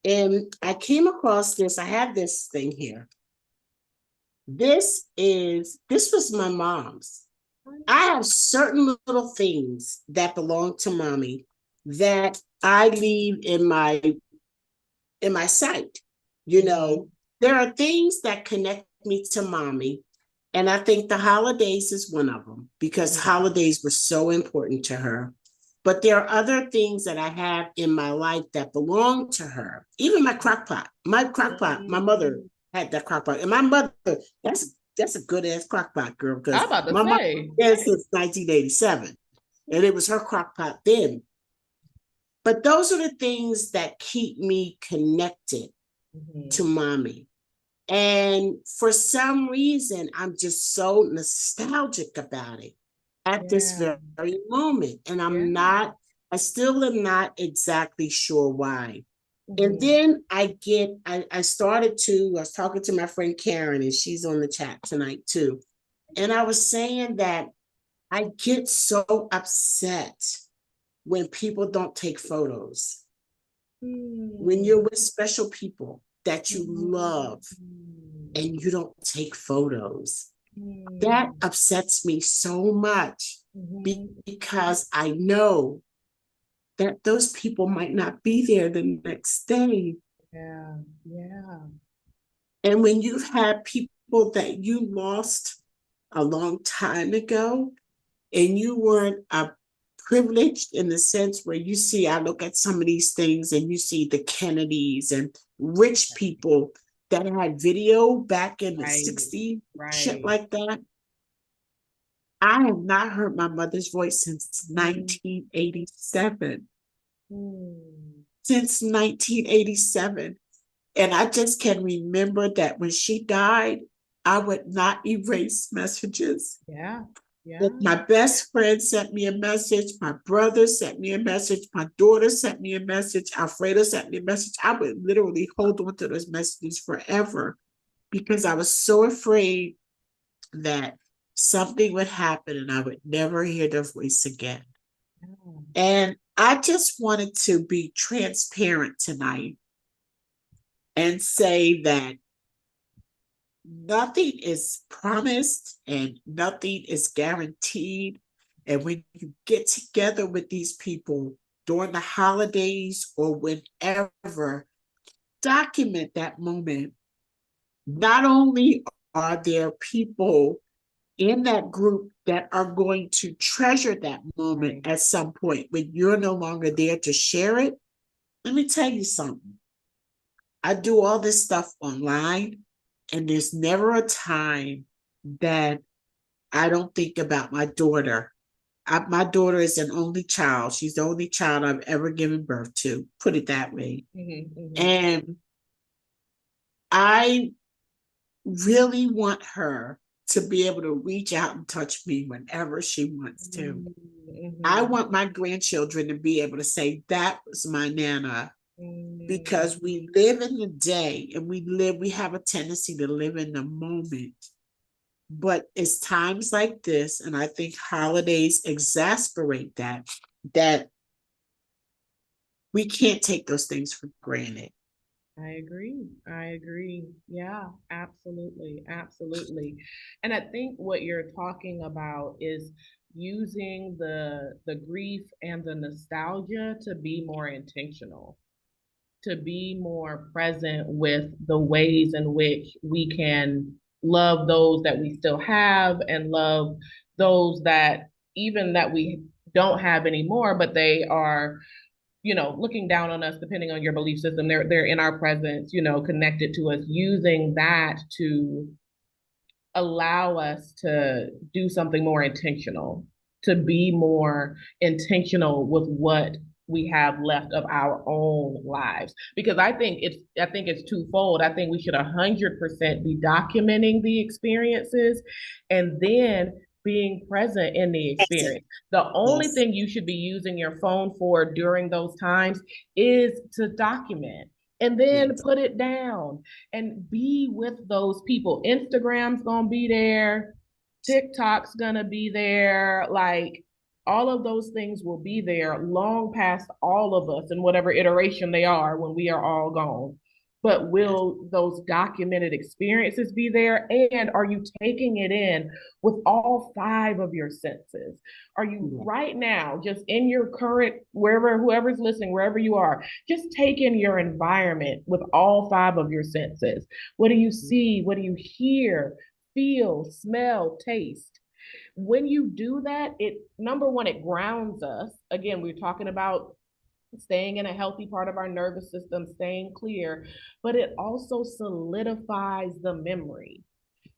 And I came across this, I have this thing here. This was my mom's. I have certain little things that belong to mommy that I leave in my sight. You know, there are things that connect me to mommy. And I think the holidays is one of them because holidays were so important to her. But there are other things that I have in my life that belong to her. Even my crock pot. My crock pot, my mother had that crock pot. And my mother, that's a good ass crock pot, girl, I'm because about to my mom say, was since 1987. And it was her crock pot then. But those are the things that keep me connected to mommy. And for some reason, I'm just so nostalgic about it at this yeah, very moment. And yeah. I still am not exactly sure why. And Mhm. then I was talking to my friend Karen, and she's on the chat tonight too. And I was saying that I get so upset when people don't take photos, when Mm. you're with special people that you love Mhm. and you don't take photos. That Mm. upsets me so much Mhm. because I know that those people might not be there the next day. Yeah, yeah. And when you've had people that you lost a long time ago and you weren't privileged in the sense where you see, I look at some of these things and you see the Kennedys and rich people that had video back in the Right, 60s, shit right. like that. I have not heard my mother's voice since Mm. 1987. Mm. Since 1987. And I just can remember that when she died, I would not erase messages. Yeah, If yeah. my best friend sent me a message, my brother sent me a message, my daughter sent me a message, Alfredo sent me a message, I would literally hold on to those messages forever because I was so afraid that something would happen and I would never hear their voice again. Yeah. And I just wanted to be transparent tonight and say that nothing is promised and nothing is guaranteed. And when you get together with these people during the holidays or whenever, document that moment. Not only are there people in that group that are going to treasure that moment Right. at some point when you're no longer there to share it, let me tell you something. I do all this stuff online, and there's never a time that I don't think about my daughter. My daughter is an only child. She's the only child I've ever given birth to, put it that way. Mm-hmm. And I really want her to be able to reach out and touch me whenever she wants to. I Mm-hmm. want my grandchildren to be able to say, that was my Nana, Mm-hmm. because we live in the day and we have a tendency to live in the moment. But it's times like this, and I think holidays exasperate that we can't take those things for granted. I agree. I agree. Yeah, absolutely. Absolutely. And I think what you're talking about is using the grief and the nostalgia to be more intentional, to be more present with the ways in which we can love those that we still have and love those that even that we don't have anymore, but they are, looking down on us depending on your belief system. They're in our presence, connected to us, using that to allow us to do something more intentional. to be more intentional with what we have left of our own lives. Because I think it's twofold. I think we should 100% be documenting the experiences and then being present in the Present. experience. The only Yes. thing you should be using your phone for during those times is to document and then Yes. put it down and be with those people. Instagram's gonna be there, TikTok's gonna be there, like all of those things will be there long past all of us in whatever iteration they are when we are all gone. But Yes. will those documented experiences be there? And are you taking it in with all five of your senses? Are you Yes. right now just in your current, wherever, whoever's listening, wherever you are, just take in your environment with all five of your senses? What do you see? What do you hear? Feel, smell, taste. When you do that, it number one, it grounds us. Again, we're talking about staying in a healthy part of our nervous system, staying clear, but it also solidifies the memory.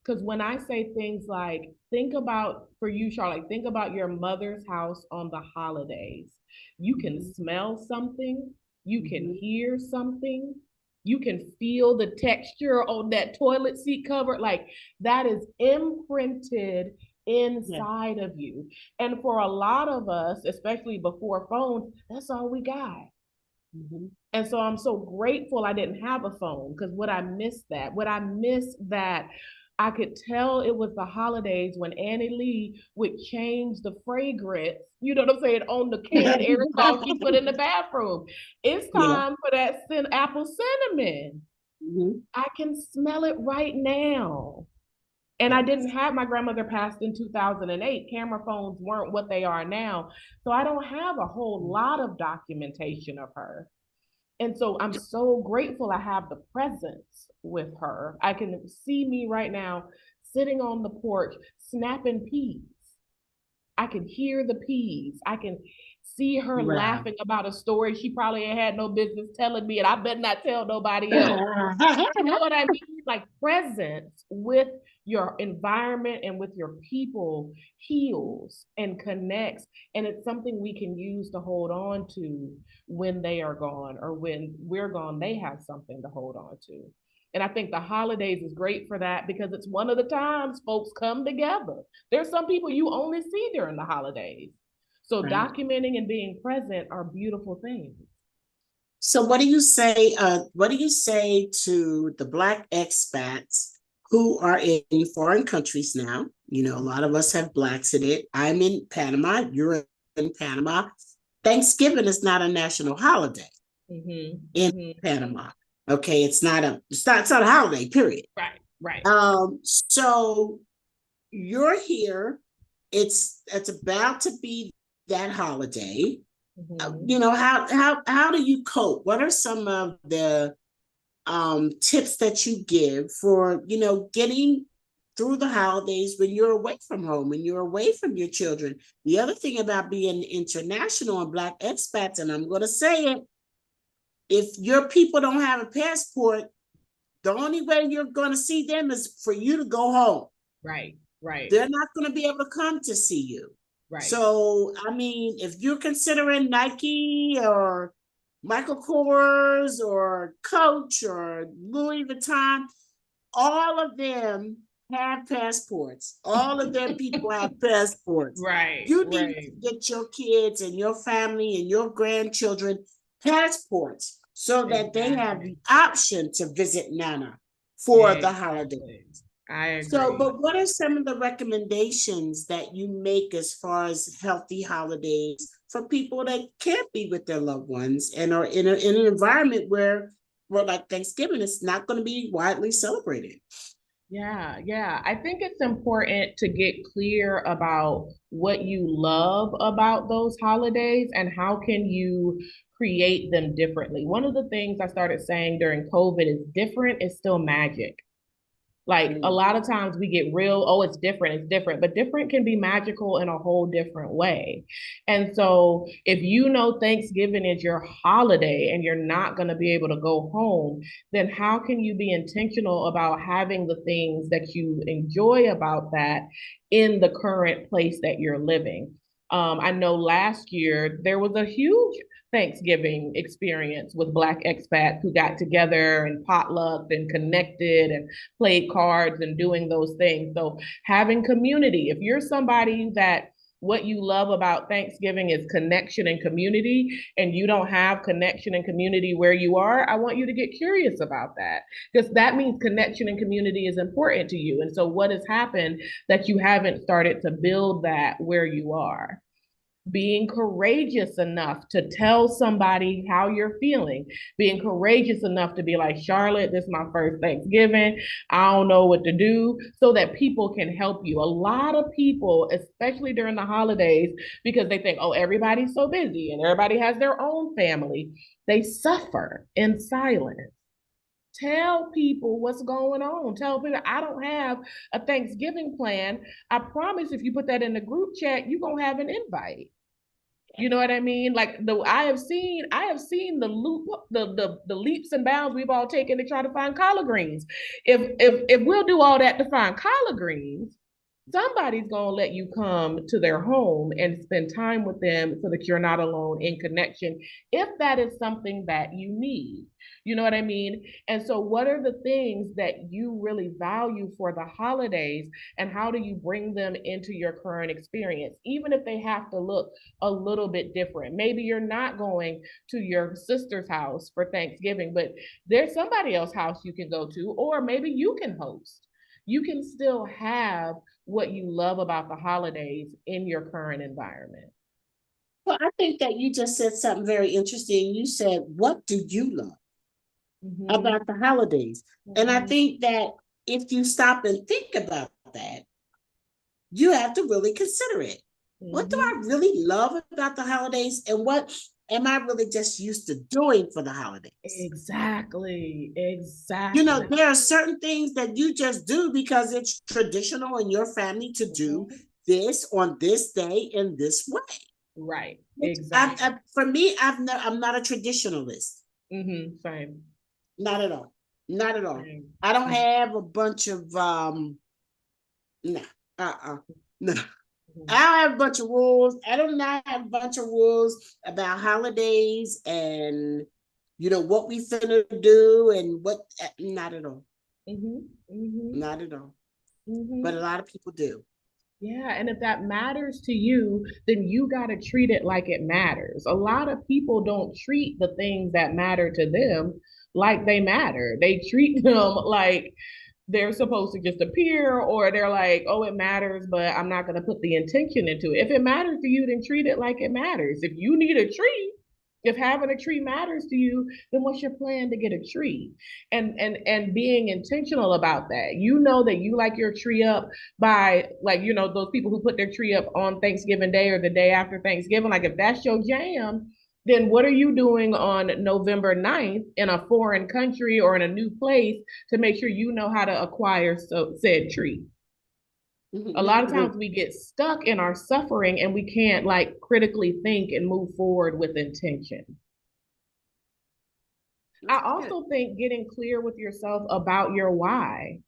Because when I say things like, think about, for you, Charlotte, think about your mother's house on the holidays. You can Mhm. smell something, you can Mhm. hear something, you can feel the texture on that toilet seat cover. Like that is imprinted Yeah. inside of you. And for a lot of us, especially before phones, that's all we got. Mhm. And so I'm so grateful I didn't have a phone because would I miss that? Would I miss that? I could tell it was the holidays when Annie Lee would change the fragrance, you know what I'm saying, on the canned aerosol she put in the bathroom. It's Yeah. time for that apple cinnamon. Mhm. I can smell it right now. And I didn't Yes. have my grandmother passed in 2008. Camera phones weren't what they are now. So I don't have a whole lot of documentation of her. And so I'm so grateful I have the presence with her. I can see me right now sitting on the porch snapping peas. I can hear the peas. I can see her Wow. laughing about a story she probably ain't had no business telling me, and I better not tell nobody else. You know what I mean? Like presence with your environment and with your people heals and connects. And it's something we can use to hold on to when they are gone or when we're gone, they have something to hold on to. And I think the holidays is great for that because it's one of the times folks come together. There's some people you only see during the holidays. So Right. documenting and being present are beautiful things. So what do you say? What do you say to the Black expats who are in foreign countries now? You know, a lot of us have Blacks in it. I'm in Panama. You're in Panama. Thanksgiving is not a national holiday Mm-hmm, in mm-hmm. Panama. Okay, it's not a holiday. Period. Right, right. So you're here. It's about to be that holiday. Mm-hmm. You know, how do you cope? What are some of the tips that you give for, you know, getting through the holidays when you're away from home, when you're away from your children? The other thing about being international and Black expats, and I'm going to say it, if your people don't have a passport, the only way you're going to see them is for you to go home. Right, right, They're not going to be able to come to see you. right. So, I mean, if you're considering Nike or Michael Kors or Coach or Louis Vuitton, all of them have passports. All of their people have passports. Right, You need to right. get your kids and your family and your grandchildren passports so that they have Exactly. the option to visit Nana for the holiday. Exactly. I So, agree. but what are some of the recommendations that you make as far as healthy holidays for people that can't be with their loved ones and are in an environment where, well, like Thanksgiving, it's not going to be widely celebrated? Yeah, yeah. I think it's important to get clear about what you love about those holidays and how can you create them differently. One of the things I started saying during COVID is different is still magic. Like a Mm. lot of times we get real, oh, it's different, but different can be magical in a whole different way. And so if you know Thanksgiving is your holiday and you're not going to be able to go home, then how can you be intentional about having the things that you enjoy about that in the current place that you're living? I know last year there was a huge Thanksgiving experience with Black expats who got together and potlucked and connected and played cards and doing those things. So having community, if you're somebody that what you love about Thanksgiving is connection and community, and you don't have connection and community where you are, I want you to get curious about that, because that means connection and community is important to you. And so, what has happened that you haven't started to build that where you are? Being courageous enough to tell somebody how you're feeling, being courageous enough to be like, Charlotte, this is my first Thanksgiving. I don't know what to do, so that people can help you. A lot of people, especially during the holidays, because they think, oh, everybody's so busy and everybody has their own family, they suffer in silence. Tell people what's going on. Tell people I don't have a Thanksgiving plan. I promise if you put that in the group chat, you're gonna have an invite. You know what I mean? Like I have seen the loop, the leaps and bounds we've all taken to try to find collard greens. If we'll do all that to find collard greens, somebody's gonna let you come to their home and spend time with them so that you're not alone in connection, if that is something that you need. You know what I mean? And so, what are the things that you really value for the holidays, and how do you bring them into your current experience, even if they have to look a little bit different? Maybe you're not going to your sister's house for Thanksgiving, but there's somebody else's house you can go to, or maybe you can host. You can still have what you love about the holidays in your current environment. Well, I think that you just said something very interesting. You said, what do you love about the holidays? And I think that if you stop and think about that, you have to really consider it. What do I really love about the holidays, and what am I really just used to doing for the holidays? Exactly. You know, there are certain things that you just do because it's traditional in your family to do this on this day in this way. Right. Exactly. For me, I'm not a traditionalist. Same. Not at all. Not at all. I don't have a bunch of no. No. I don't have a bunch of rules. I do not have a bunch of rules about holidays and what we finna do and what. Not at all. Not at all. But a lot of people do. Yeah, and if that matters to you, then you got to treat it like it matters. A lot of people don't treat the things that matter to them like they matter. They treat them like they're supposed to just appear, or they're like, oh, it matters, but I'm not going to put the intention into it. If it matters to you, then treat it like it matters. If you need a tree, if having a tree matters to you, then what's your plan to get a tree? And being intentional about that. You know that you like your tree up by, like, those people who put their tree up on Thanksgiving Day or the day after Thanksgiving. Like, if that's your jam, then what are you doing on November 9th in a foreign country or in a new place to make sure you know how to acquire said tree? A lot of times we get stuck in our suffering and we can't critically think and move forward with intention. I also think getting clear with yourself about your why.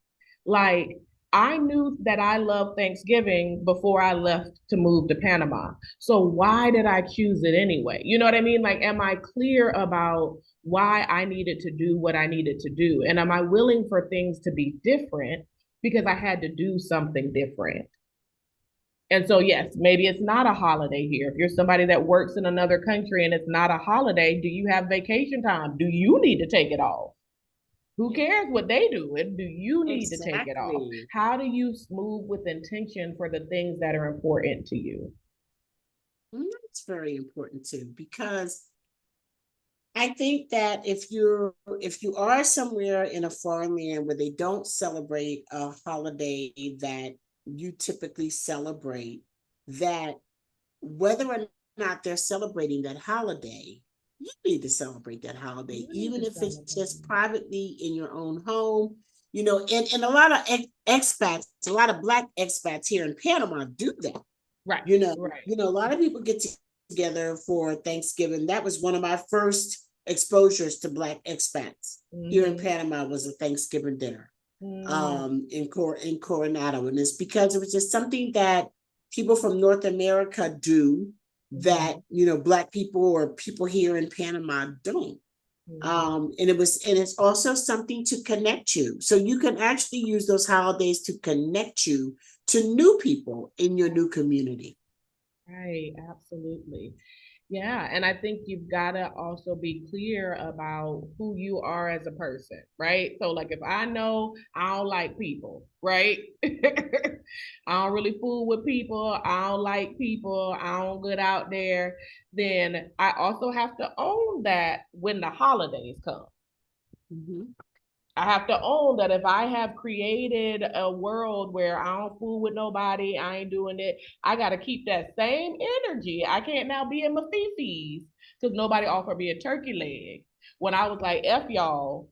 Like, I knew that I loved Thanksgiving before I left to move to Panama. So why did I choose it anyway? You know what I mean? Like, am I clear about why I needed to do what I needed to do? And am I willing for things to be different because I had to do something different? And so, yes, maybe it's not a holiday here. If you're somebody that works in another country and it's not a holiday, do you have vacation time? Do you need to take it off? Who cares what they do? And do you need to take it off? How do you move with intention for the things that are important to you? That's very important too, because I think that if you are somewhere in a foreign land where they don't celebrate a holiday that you typically celebrate, that whether or not they're celebrating that holiday, you need to celebrate that holiday, even if it's just privately in your own home. And a lot of expats, a lot of Black expats here in Panama do that. Right. A lot of people get together for Thanksgiving. That was one of my first exposures to Black expats here in Panama, was a Thanksgiving dinner in Coronado. And it's because it was just something that people from North America do that, Black people or people here in Panama don't. And it's also something to connect you. So you can actually use those holidays to connect you to new people in your new community. Right, absolutely. Yeah, and I think you've got to also be clear about who you are as a person, right? So, like, if I know I don't like people, right? I don't really fool with people, I don't like people, I don't get out there, then I also have to own that when the holidays come. Mm-hmm. I have to own that if I have created a world where I don't fool with nobody, I ain't doing it, I got to keep that same energy. I can't now be in my fifis because nobody offered me a turkey leg when I was like, F y'all,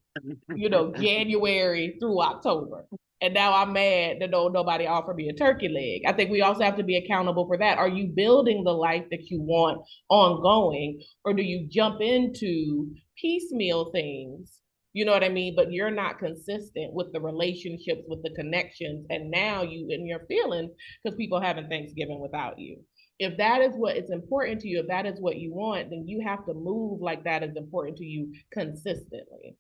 January through October. And now I'm mad that nobody offered me a turkey leg. I think we also have to be accountable for that. Are you building the life that you want ongoing, or do you jump into piecemeal things? You know what I mean? But you're not consistent with the relationships, with the connections, and now you in your feelings because people having Thanksgiving without you. If that is what is important to you, if that is what you want, then you have to move like that is important to you consistently.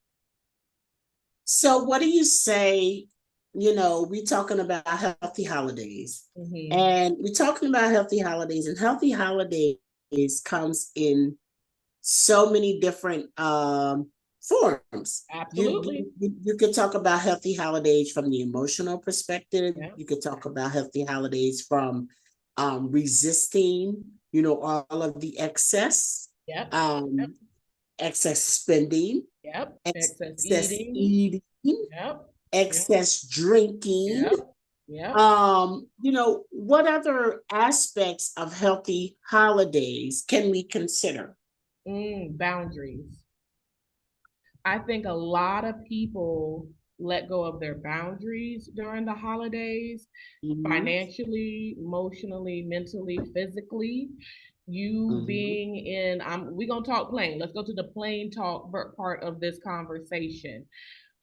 So what do you say? We're talking about healthy holidays, and we're talking about healthy holidays, and healthy holidays comes in so many different forms. Absolutely. You could talk about healthy holidays from the emotional perspective. Yeah. You could talk about healthy holidays from resisting, all of the excess, Yep. excess spending, Yep. excess eating, Yep. excess drinking. Yep. Yep. What other aspects of healthy holidays can we consider? Boundaries. I think a lot of people let go of their boundaries during the holidays, financially, emotionally, mentally, physically. You being in, we're gonna talk plain. Let's go to the plain talk part of this conversation.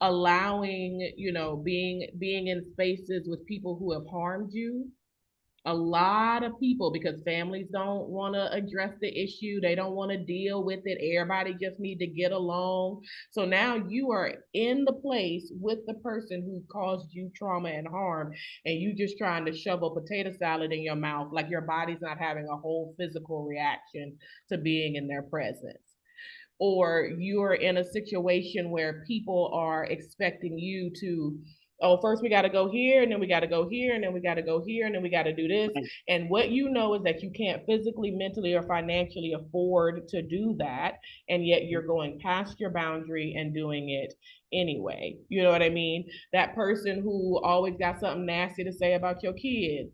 Allowing, being in spaces with people who have harmed you, a lot of people, because families don't want to address the issue, they don't want to deal with it, everybody just need to get along. So now you are in the place with the person who caused you trauma and harm, and you just trying to shovel potato salad in your mouth, like your body's not having a whole physical reaction to being in their presence. Or you're in a situation where people are expecting you to, oh, first we got to go here, and then we got to go here, and then we got to go here, and then we got to do this. And what you know is that you can't physically, mentally, or financially afford to do that. And yet you're going past your boundary and doing it anyway. You know what I mean? That person who always got something nasty to say about your kids,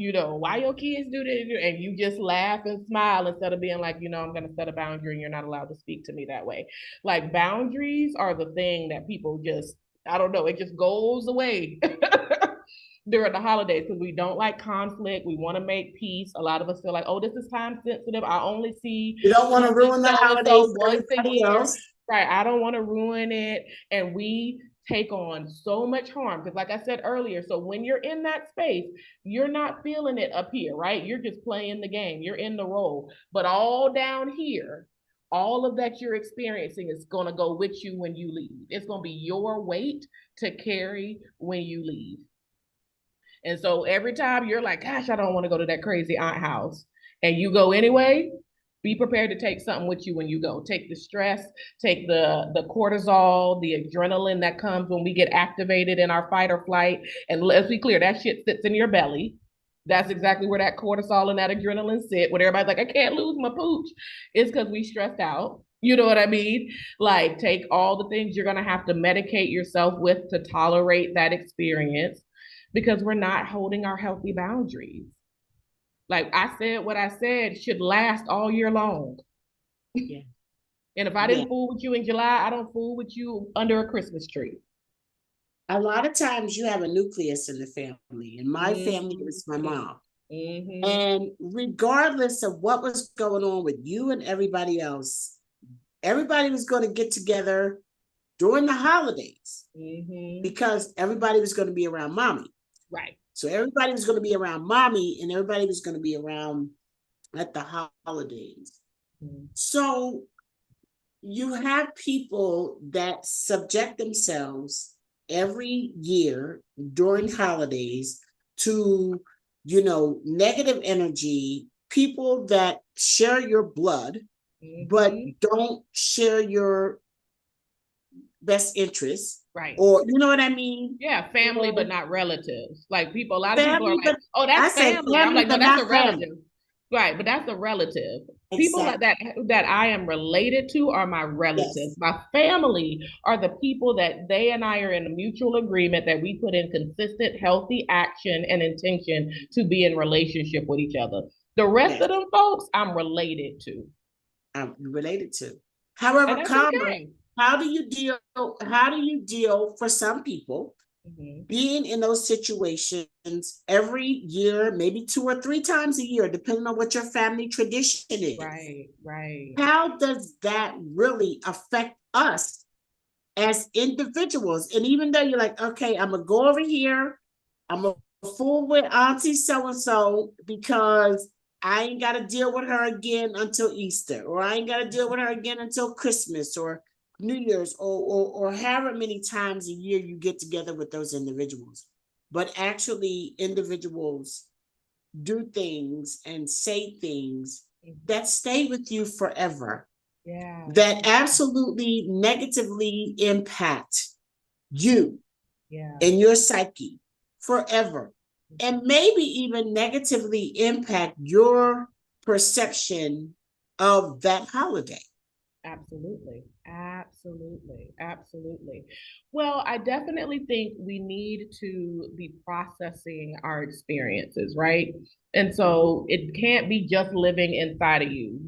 why your kids do this, and you just laugh and smile instead of being like, I'm going to set a boundary and you're not allowed to speak to me that way. Like, boundaries are the thing that people just, I don't know, it just goes away during the holidays because we don't like conflict. We want to make peace. A lot of us feel like, oh, this is time sensitive. I only see you don't want to ruin the holidays once a year. Right. I don't want to ruin it. And we take on so much harm because, like I said earlier, so when you're in that space, you're not feeling it up here, right? You're just playing the game, you're in the role. But all down here, all of that you're experiencing is going to go with you when you leave. It's going to be your weight to carry when you leave. And so every time you're like, gosh, I don't want to go to that crazy aunt house, and you go anyway, be prepared to take something with you when you go. Take the stress, take the cortisol, the adrenaline that comes when we get activated in our fight or flight. And let's be clear, that shit sits in your belly. That's exactly where that cortisol and that adrenaline sit. When everybody's like, I can't lose my pooch. It's because we stressed out. You know what I mean? Like, take all the things you're going to have to medicate yourself with to tolerate that experience because we're not holding our healthy boundaries. Like I said, what I said should last all year long. Yeah. And if I didn't fool with you in July, I don't fool with you under a Christmas tree. A lot of times you have a nucleus in the family. In my family, it was my mom. And regardless of what was going on with you and everybody else, everybody was going to get together during the holidays because everybody was going to be around mommy. Right. So everybody was going to be around mommy and everybody was going to be around at the holidays. Mm-hmm. So you have people that subject themselves every year during holidays to, negative energy, people that share your blood, but don't share your best interests. Right. Or, you know what I mean? Yeah, family, but not relatives. Like people, a lot of people are Family, like, oh, that's family. I'm like, no, but that's not a family. relative. Right, but that's a relative. People like Exactly. that I am related to are my relatives. Yes. My family are the people that they and I are in a mutual agreement that we put in consistent, healthy action and intention to be in relationship with each other. The rest Yes. of them folks, I'm related to. I'm related to. However, And that's comma, okay. how do you deal for some people being in those situations every year, maybe 2 or 3 times a year, depending on what your family tradition is? Right, right. How does that really affect us as individuals? And even though you're like, okay, I'm gonna go over here, I'm gonna fool with Auntie so-and-so because I ain't got to deal with her again until Easter, or I ain't got to deal with her again until Christmas or New Year's, or however many times a year you get together with those individuals. But actually, individuals do things and say things that stay with you forever. Yeah. That absolutely negatively impact you and your psyche forever, and maybe even negatively impact your perception of that holiday. Absolutely. Absolutely. Absolutely. Well, I definitely think we need to be processing our experiences, right? And so it can't be just living inside of you,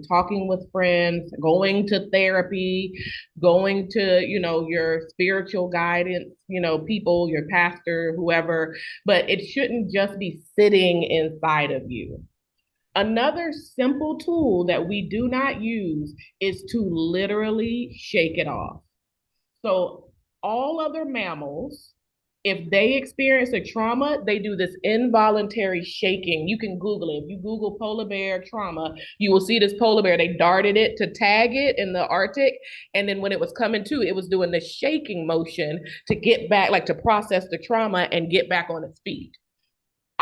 talking with friends, going to therapy, going to, your spiritual guidance, people, your pastor, whoever, but it shouldn't just be sitting inside of you. Another simple tool that we do not use is to literally shake it off. So, all other mammals, if they experience a trauma, they do this involuntary shaking. You can Google it. If you Google polar bear trauma, you will see this polar bear. They darted it to tag it in the Arctic. And then when it was coming to, it was doing the shaking motion to get back, like to process the trauma and get back on its feet.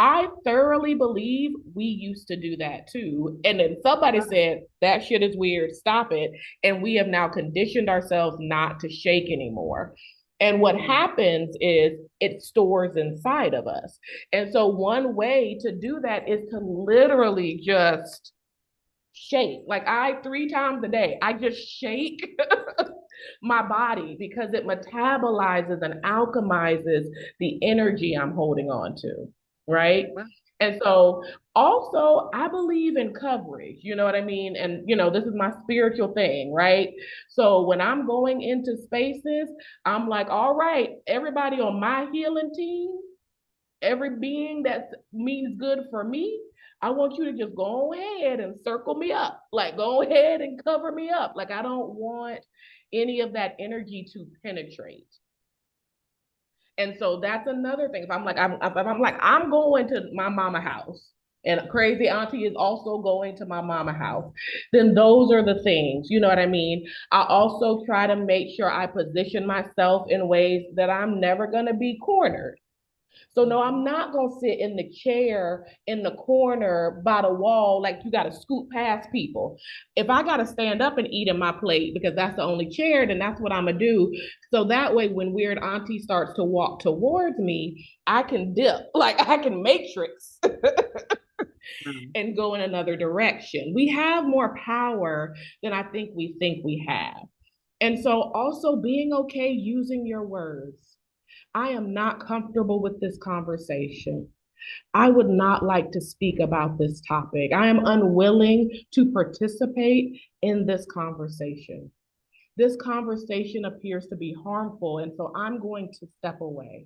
I thoroughly believe we used to do that too. And then somebody said, that shit is weird, stop it. And we have now conditioned ourselves not to shake anymore. And what happens is it stores inside of us. And so, one way to do that is to literally just shake. Like, 3 times a day, I just shake my body because it metabolizes and alchemizes the energy I'm holding on to. Right. And so also I believe in coverage, you know what I mean? And this is my spiritual thing, right? So when I'm going into spaces, I'm like, all right, everybody on my healing team, every being that means good for me, I want you to just go ahead and circle me up. Like, go ahead and cover me up. Like, I don't want any of that energy to penetrate. And so that's another thing. If I'm going to my mama house, and crazy auntie is also going to my mama house, then those are the things, you know what I mean? I also try to make sure I position myself in ways that I'm never going to be cornered. So no, I'm not gonna sit in the chair in the corner by the wall like you gotta scoot past people. If I gotta stand up and eat in my plate because that's the only chair, then that's what I'm gonna do. So that way, when weird auntie starts to walk towards me, I can dip, like I can matrix and go in another direction. We have more power than I think we have. And so also being okay using your words. I am not comfortable with this conversation. I would not like to speak about this topic. I am unwilling to participate in this conversation. This conversation appears to be harmful, and so I'm going to step away.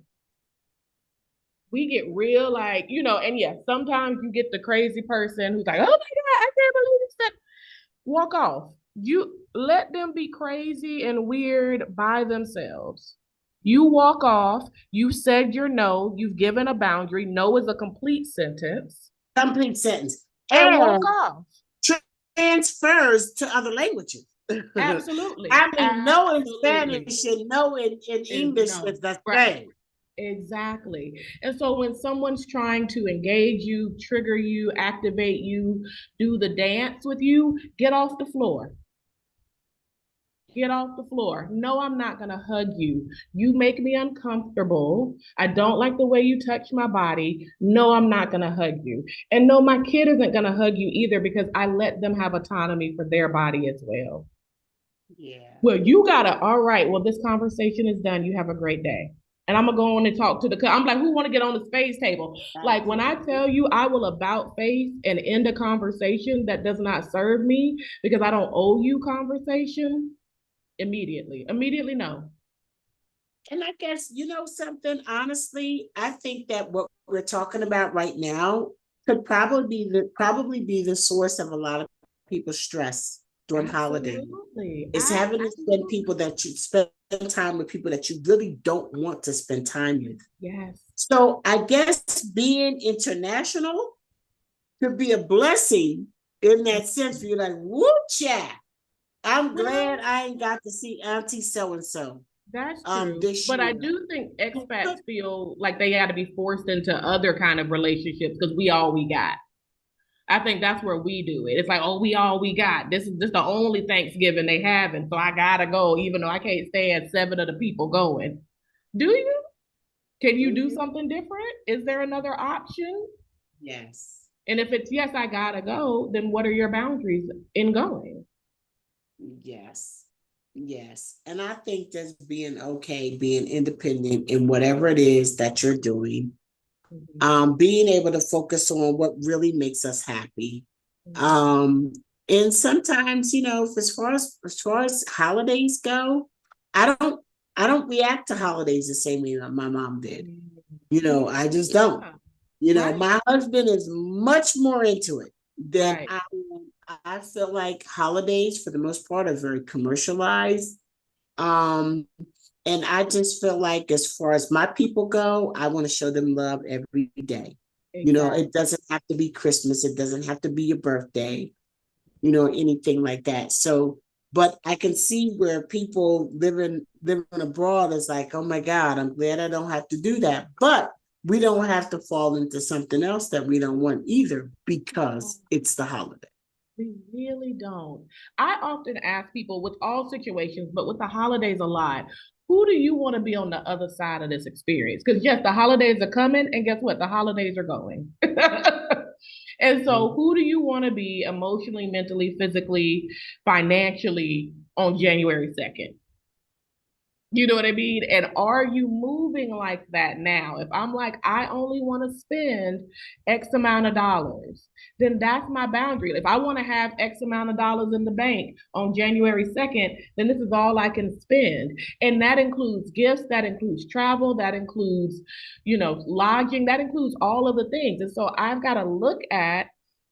We get real, like, and yes, sometimes you get the crazy person who's like, oh my God, I can't believe this. Walk off. You let them be crazy and weird by themselves. You walk off, you said your no, you've given a boundary. No is a complete sentence, Complete sentence. and walk And off. transfers to other languages. Absolutely. I mean, no in Absolutely. Spanish and no in Is English no. is the Right. same. Exactly. And so when someone's trying to engage you, trigger you, activate you, do the dance with you, get off the floor. Get off the floor. No, I'm not going to hug you. You make me uncomfortable. I don't like the way you touch my body. No, I'm not going to hug you. And no, my kid isn't going to hug you either because I let them have autonomy for their body as well. Yeah. Well, you got to, all right, well, this conversation is done. You have a great day. And I'm going to go on and talk to I'm like, who want to get on the space table? Like when I tell you I will about face and end a conversation that does not serve me because I don't owe you conversation, immediately no. And I guess, you know something, honestly, I think that what we're talking about right now could probably be the source of a lot of people's stress during holidays. Absolutely. Is having to spend people that you spend time with people that you really don't want to spend time with. Yes. So I guess being international could be a blessing in that sense. You're like, whoop, chat. I'm glad I ain't got to see Auntie so and so. That's true. This But year. I do think expats feel like they got to be forced into other kind of relationships because we all we got. I think that's where we do it. It's like, oh, we all we got. This is the only Thanksgiving they have, and so I gotta go, even though I can't stand 7 of the people going. Do you? Can you do something different? Is there another option? Yes. And if it's yes, I gotta go, then what are your boundaries in going? Yes. Yes. And I think just being okay, being independent in whatever it is that you're doing, being able to focus on what really makes us happy. And sometimes, as far as holidays go, I don't react to holidays the same way that my mom did. I just don't. Right. My husband is much more into it than Right. I am. I feel like holidays, for the most part, are very commercialized. And I just feel like, as far as my people go, I want to show them love every day. Exactly. It doesn't have to be Christmas. It doesn't have to be your birthday, anything like that. So, but I can see where people living abroad is like, oh my God, I'm glad I don't have to do that. But we don't have to fall into something else that we don't want either because it's the holiday. We really don't. I often ask people with all situations, but with the holidays a lot, who do you want to be on the other side of this experience? Because yes, the holidays are coming, and guess what? The holidays are going. And so, who do you want to be emotionally, mentally, physically, financially on January 2nd? You know what I mean? And are you moving like that now? If I'm like, I only want to spend X amount of dollars, then that's my boundary. If I want to have X amount of dollars in the bank on January 2nd, then this is all I can spend. And that includes gifts, that includes travel, that includes, lodging, that includes all of the things. And so I've got to look at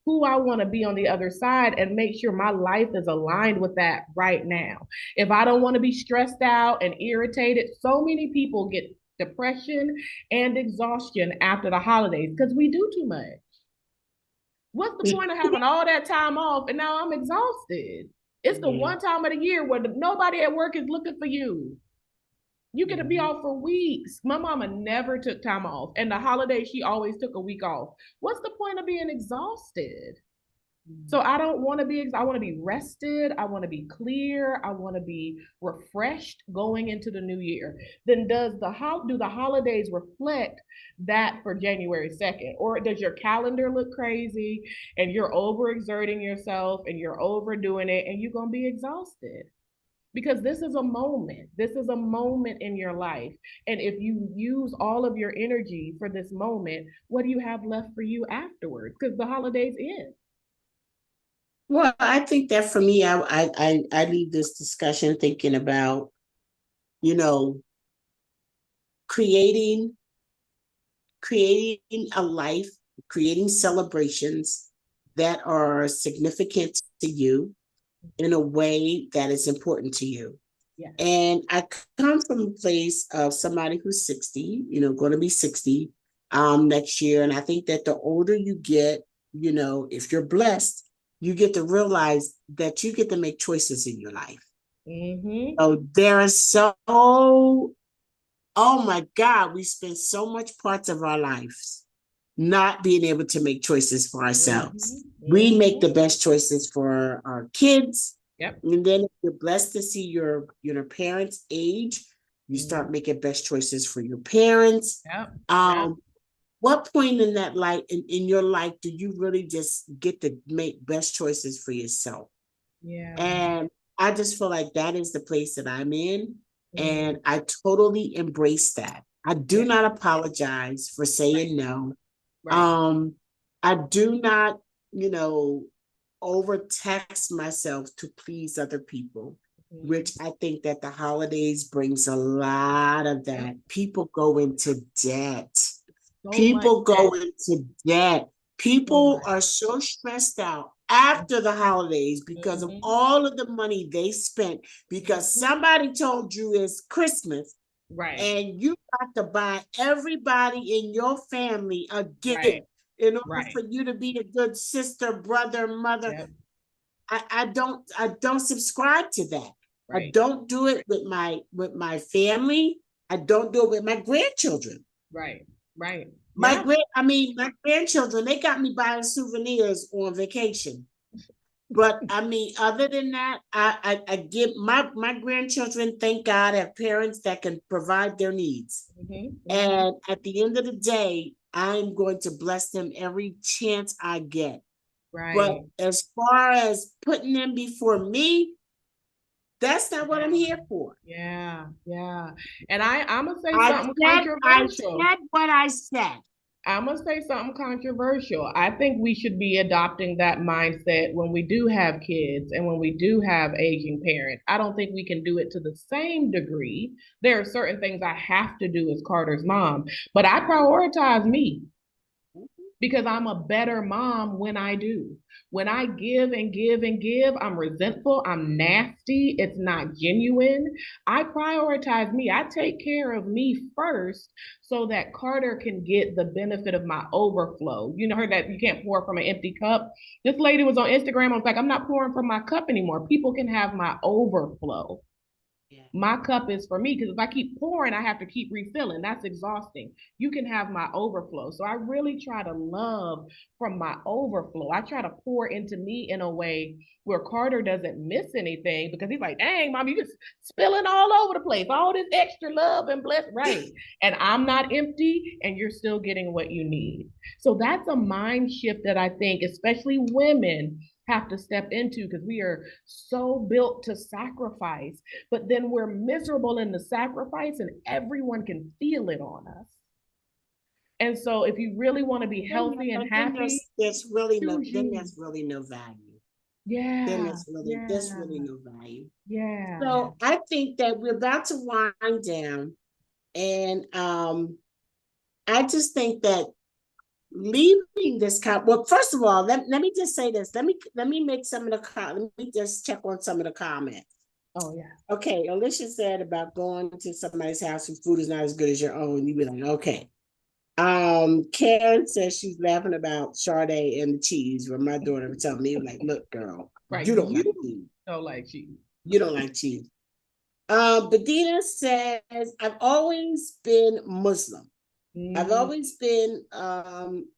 who I want to be on the other side and make sure my life is aligned with that right now. If I don't want to be stressed out and irritated, so many people get depression and exhaustion after the holidays because we do too much. What's the point of having all that time off and now I'm exhausted? It's the one time of the year where nobody at work is looking for you. You get to be off for weeks. My mama never took time off. And the holidays, she always took a week off. What's the point of being exhausted? So I don't want to be, I want to be rested. I want to be clear. I want to be refreshed going into the new year. Then do the holidays reflect that for January 2nd? Or does your calendar look crazy and you're overexerting yourself and you're overdoing it and you're going to be exhausted? Because this is a moment. This is a moment in your life. And if you use all of your energy for this moment, what do you have left for you afterwards? Because the holidays end. Well, I think that for me, I leave this discussion thinking about, creating a life, creating celebrations that are significant to you in a way that is important to you. Yeah. And I come from a place of somebody who's 60, going to be 60 next year. And I think that the older you get, if you're blessed, you get to realize that you get to make choices in your life. Mm-hmm. So there are oh my God, we spend so much parts of our lives not being able to make choices for ourselves. Mm-hmm. We make the best choices for our kids. Yep. And then if you're blessed to see your parents age, you start making best choices for your parents. Yep. What point in that life in your life do you really just get to make best choices for yourself? Yeah. And I just feel like that is the place that I'm in. And I totally embrace that. I do not apologize for saying no. Right. I do not, overtax myself to please other people, which I think that the holidays brings a lot of that. People go into debt. People go into debt. People are so stressed out after the holidays because of all of the money they spent because somebody told you it's Christmas. Right. And you got to buy everybody in your family a gift in order for you to be a good sister, brother, mother. Yep. I don't subscribe to that. Right. I don't do it with my family. I don't do it with my grandchildren. Right. Right. My grandchildren, they got me buying souvenirs on vacation. But I mean, other than that, I give my grandchildren, thank God, have parents that can provide their needs. And at the end of the day, I'm going to bless them every chance I get. Right. But as far as putting them before me, that's not what I'm here for. Yeah. And I'm gonna say something controversial. I said what I said. I'm gonna say something controversial. I think we should be adopting that mindset when we do have kids and when we do have aging parents. I don't think we can do it to the same degree. There are certain things I have to do as Carter's mom, but I prioritize me because I'm a better mom when I do. When I give and give and give, I'm resentful, I'm nasty, it's not genuine. I prioritize me. I take care of me first so that Carter can get the benefit of my overflow. You know, heard that you can't pour from an empty cup. This lady was on Instagram. I was like, I'm not pouring from my cup anymore. People can have my overflow. My cup is for me because if I keep pouring, I have to keep refilling. That's exhausting. You can have my overflow. So I really try to love from my overflow. I try to pour into me in a way where Carter doesn't miss anything because he's like, dang, mom, you just spilling all over the place, all this extra love and bless, right? And I'm not empty and you're still getting what you need. So that's a mind shift that I think, especially women, have to step into because we are so built to sacrifice, but then we're miserable in the sacrifice and everyone can feel it on us. And so if you really want to be healthy and happy, there's really no value. Yeah. Then there's really no value. Yeah. So I think that we're about to wind down. And I just think that leaving this well, first of all, let me just say this. Let me make some of the let me just check on some of the comments. Oh yeah. Okay, Alicia said about going to somebody's house whose food is not as good as your own. You be like, okay. Karen says she's laughing about Sade and the cheese. When my daughter was telling me, like, look, girl, you don't like cheese. Don't like cheese. You don't like cheese. Bedina says, I've always been Muslim. I've always been,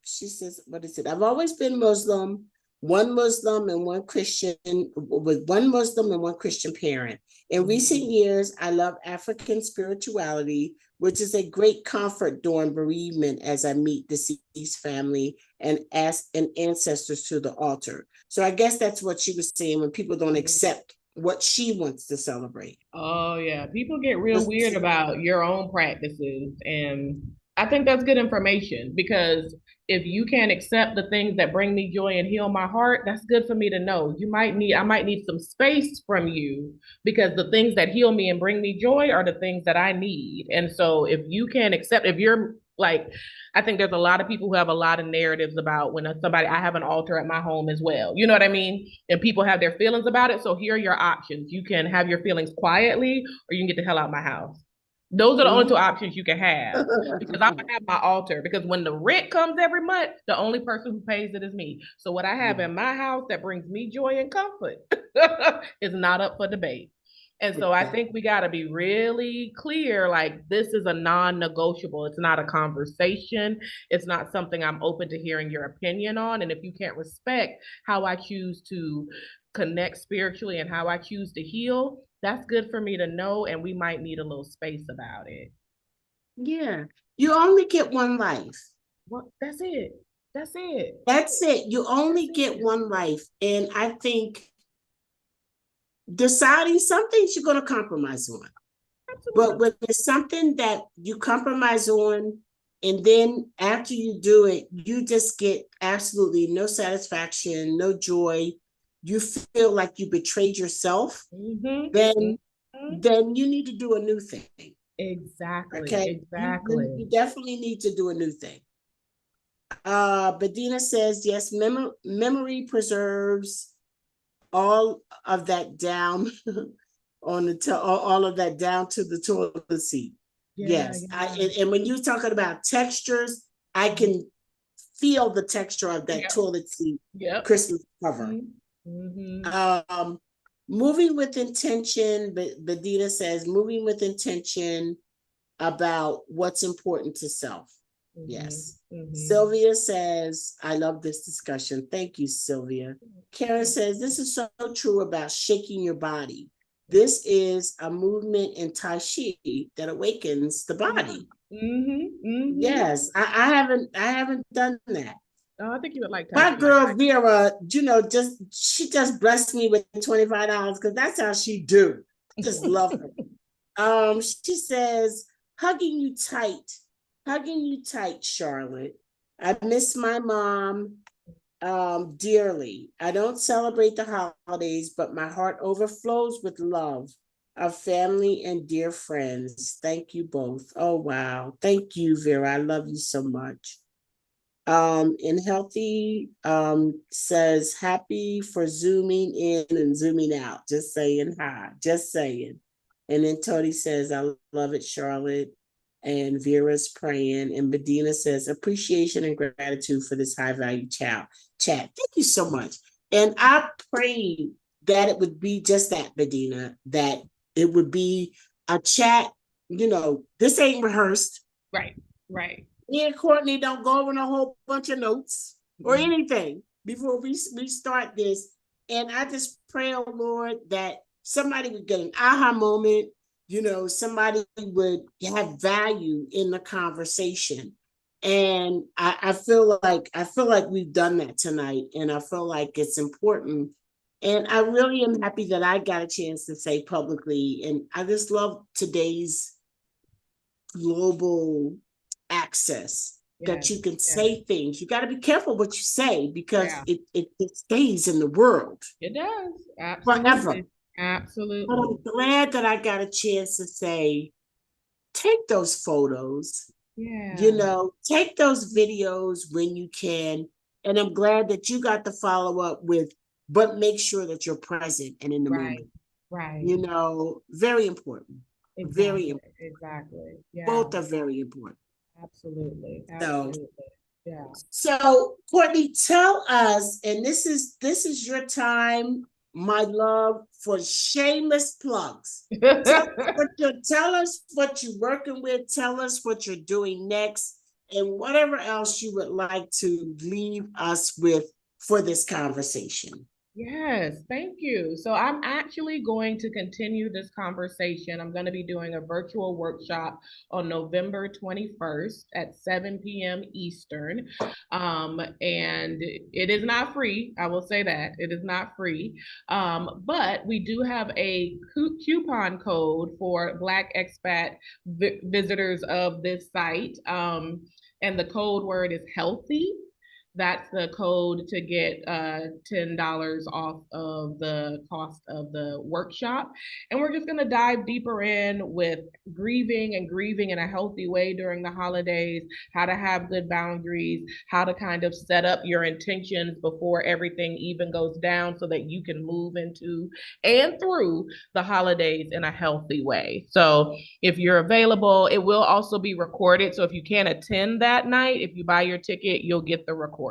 she says, what is it? I've always been Muslim, one Muslim and one Christian, with one Muslim and one Christian parent. In recent years, I love African spirituality, which is a great comfort during bereavement as I meet deceased family and ask and ancestors to the altar. So I guess that's what she was saying when people don't accept what she wants to celebrate. Oh yeah, people get real weird about your own practices, and I think that's good information because if you can't accept the things that bring me joy and heal my heart, that's good for me to know. I might need some space from you because the things that heal me and bring me joy are the things that I need. And so if you can't accept, if you're Like, I think there's a lot of people who have a lot of narratives about when somebody, I have an altar at my home as well. You know what I mean? And people have their feelings about it. So here are your options. You can have your feelings quietly, or you can get the hell out of my house. Those are the only two options you can have, because I'm gonna have my altar. Because when the rent comes every month, the only person who pays it is me. So what I have in my house that brings me joy and comfort is not up for debate. And so I think we got to be really clear, like, this is a non-negotiable. It's not a conversation. It's not something I'm open to hearing your opinion on. And if you can't respect how I choose to connect spiritually and how I choose to heal, that's good for me to know. And we might need a little space about it. Yeah. You only get one life. Well, that's it. That's it. That's it. You only get one life. And I think deciding some things you're going to compromise on. Absolutely. But when there's something that you compromise on, and then after you do it, you just get absolutely no satisfaction, no joy. You feel like you betrayed yourself. Then you need to do a new thing. Exactly. Okay. Exactly. You definitely need to do a new thing. Bedina says, yes, memory preserves all of that down on all of that down to the toilet seat. Yes. And when you're talking about textures, I can feel the texture of that toilet seat Christmas cover. Moving with intention, Bedina says, moving with intention about what's important to self. Yes. Sylvia says, I love this discussion. Thank you, Sylvia. Karen says, this is so true about shaking your body. This is a movement in Tai Chi that awakens the body. Yes, I haven't done that. Oh, I think you would like Tai Chi. My girl Vera, she just blessed me with $25 because that's how she do. I just love her. She says, hugging you tight, Charlotte. I miss my mom dearly. I don't celebrate the holidays, but my heart overflows with love of family and dear friends. Thank you both. Oh, wow. Thank you, Vera. I love you so much. And Healthy says, happy for zooming in and zooming out. Just saying hi. Just saying. And then Tony says, I love it, Charlotte. And Vera's praying. And Bedina says, appreciation and gratitude for this high value chat. Thank you so much. And I pray that it would be just that, Bedina, that it would be a chat. This ain't rehearsed. Right. Me and Courtney don't go over a whole bunch of notes or anything before we start this. And I just pray, oh Lord, that somebody would get an aha moment. Somebody would have value in the conversation. And I feel like we've done that tonight, and I feel like it's important. And I really am happy that I got a chance to say publicly, and I just love today's global access that you can say things. You got to be careful what you say, because it stays in the world. It does. Absolutely. Forever. Absolutely. But I'm glad that I got a chance to say, take those photos. Take those videos when you can. And I'm glad that you got to follow up with, but make sure that you're present and in the moment. Right. Very important. Exactly. Very important. Exactly. Yeah. Both are very important. Absolutely. So Courtney, tell us, and this is your time, my love, for shameless plugs. Tell us what you're working with. Tell us what you're doing next, and whatever else you would like to leave us with for this conversation. Yes, thank you. So I'm actually going to continue this conversation. I'm going to be doing a virtual workshop on November 21st at 7 p.m. Eastern. And it is not free. I will say that it is not free. But we do have a coupon code for Black expat visitors of this site. And the code word is healthy. That's the code to get $10 off of the cost of the workshop. And we're just going to dive deeper in with grieving and grieving in a healthy way during the holidays, how to have good boundaries, how to kind of set up your intentions before everything even goes down so that you can move into and through the holidays in a healthy way. So if you're available, it will also be recorded. So if you can't attend that night, if you buy your ticket, you'll get the recording.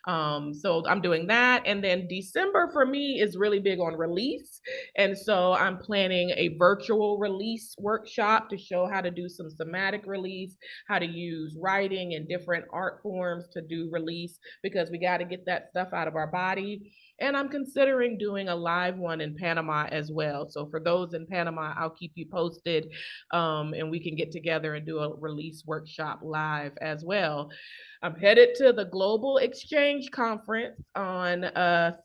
So I'm doing that. And then December for me is really big on release. And so I'm planning a virtual release workshop to show how to do some somatic release, how to use writing and different art forms to do release, because we got to get that stuff out of our body. And I'm considering doing a live one in Panama as well. So for those in Panama, I'll keep you posted, and we can get together and do a release workshop live as well. I'm headed to the Global Exchange Conference on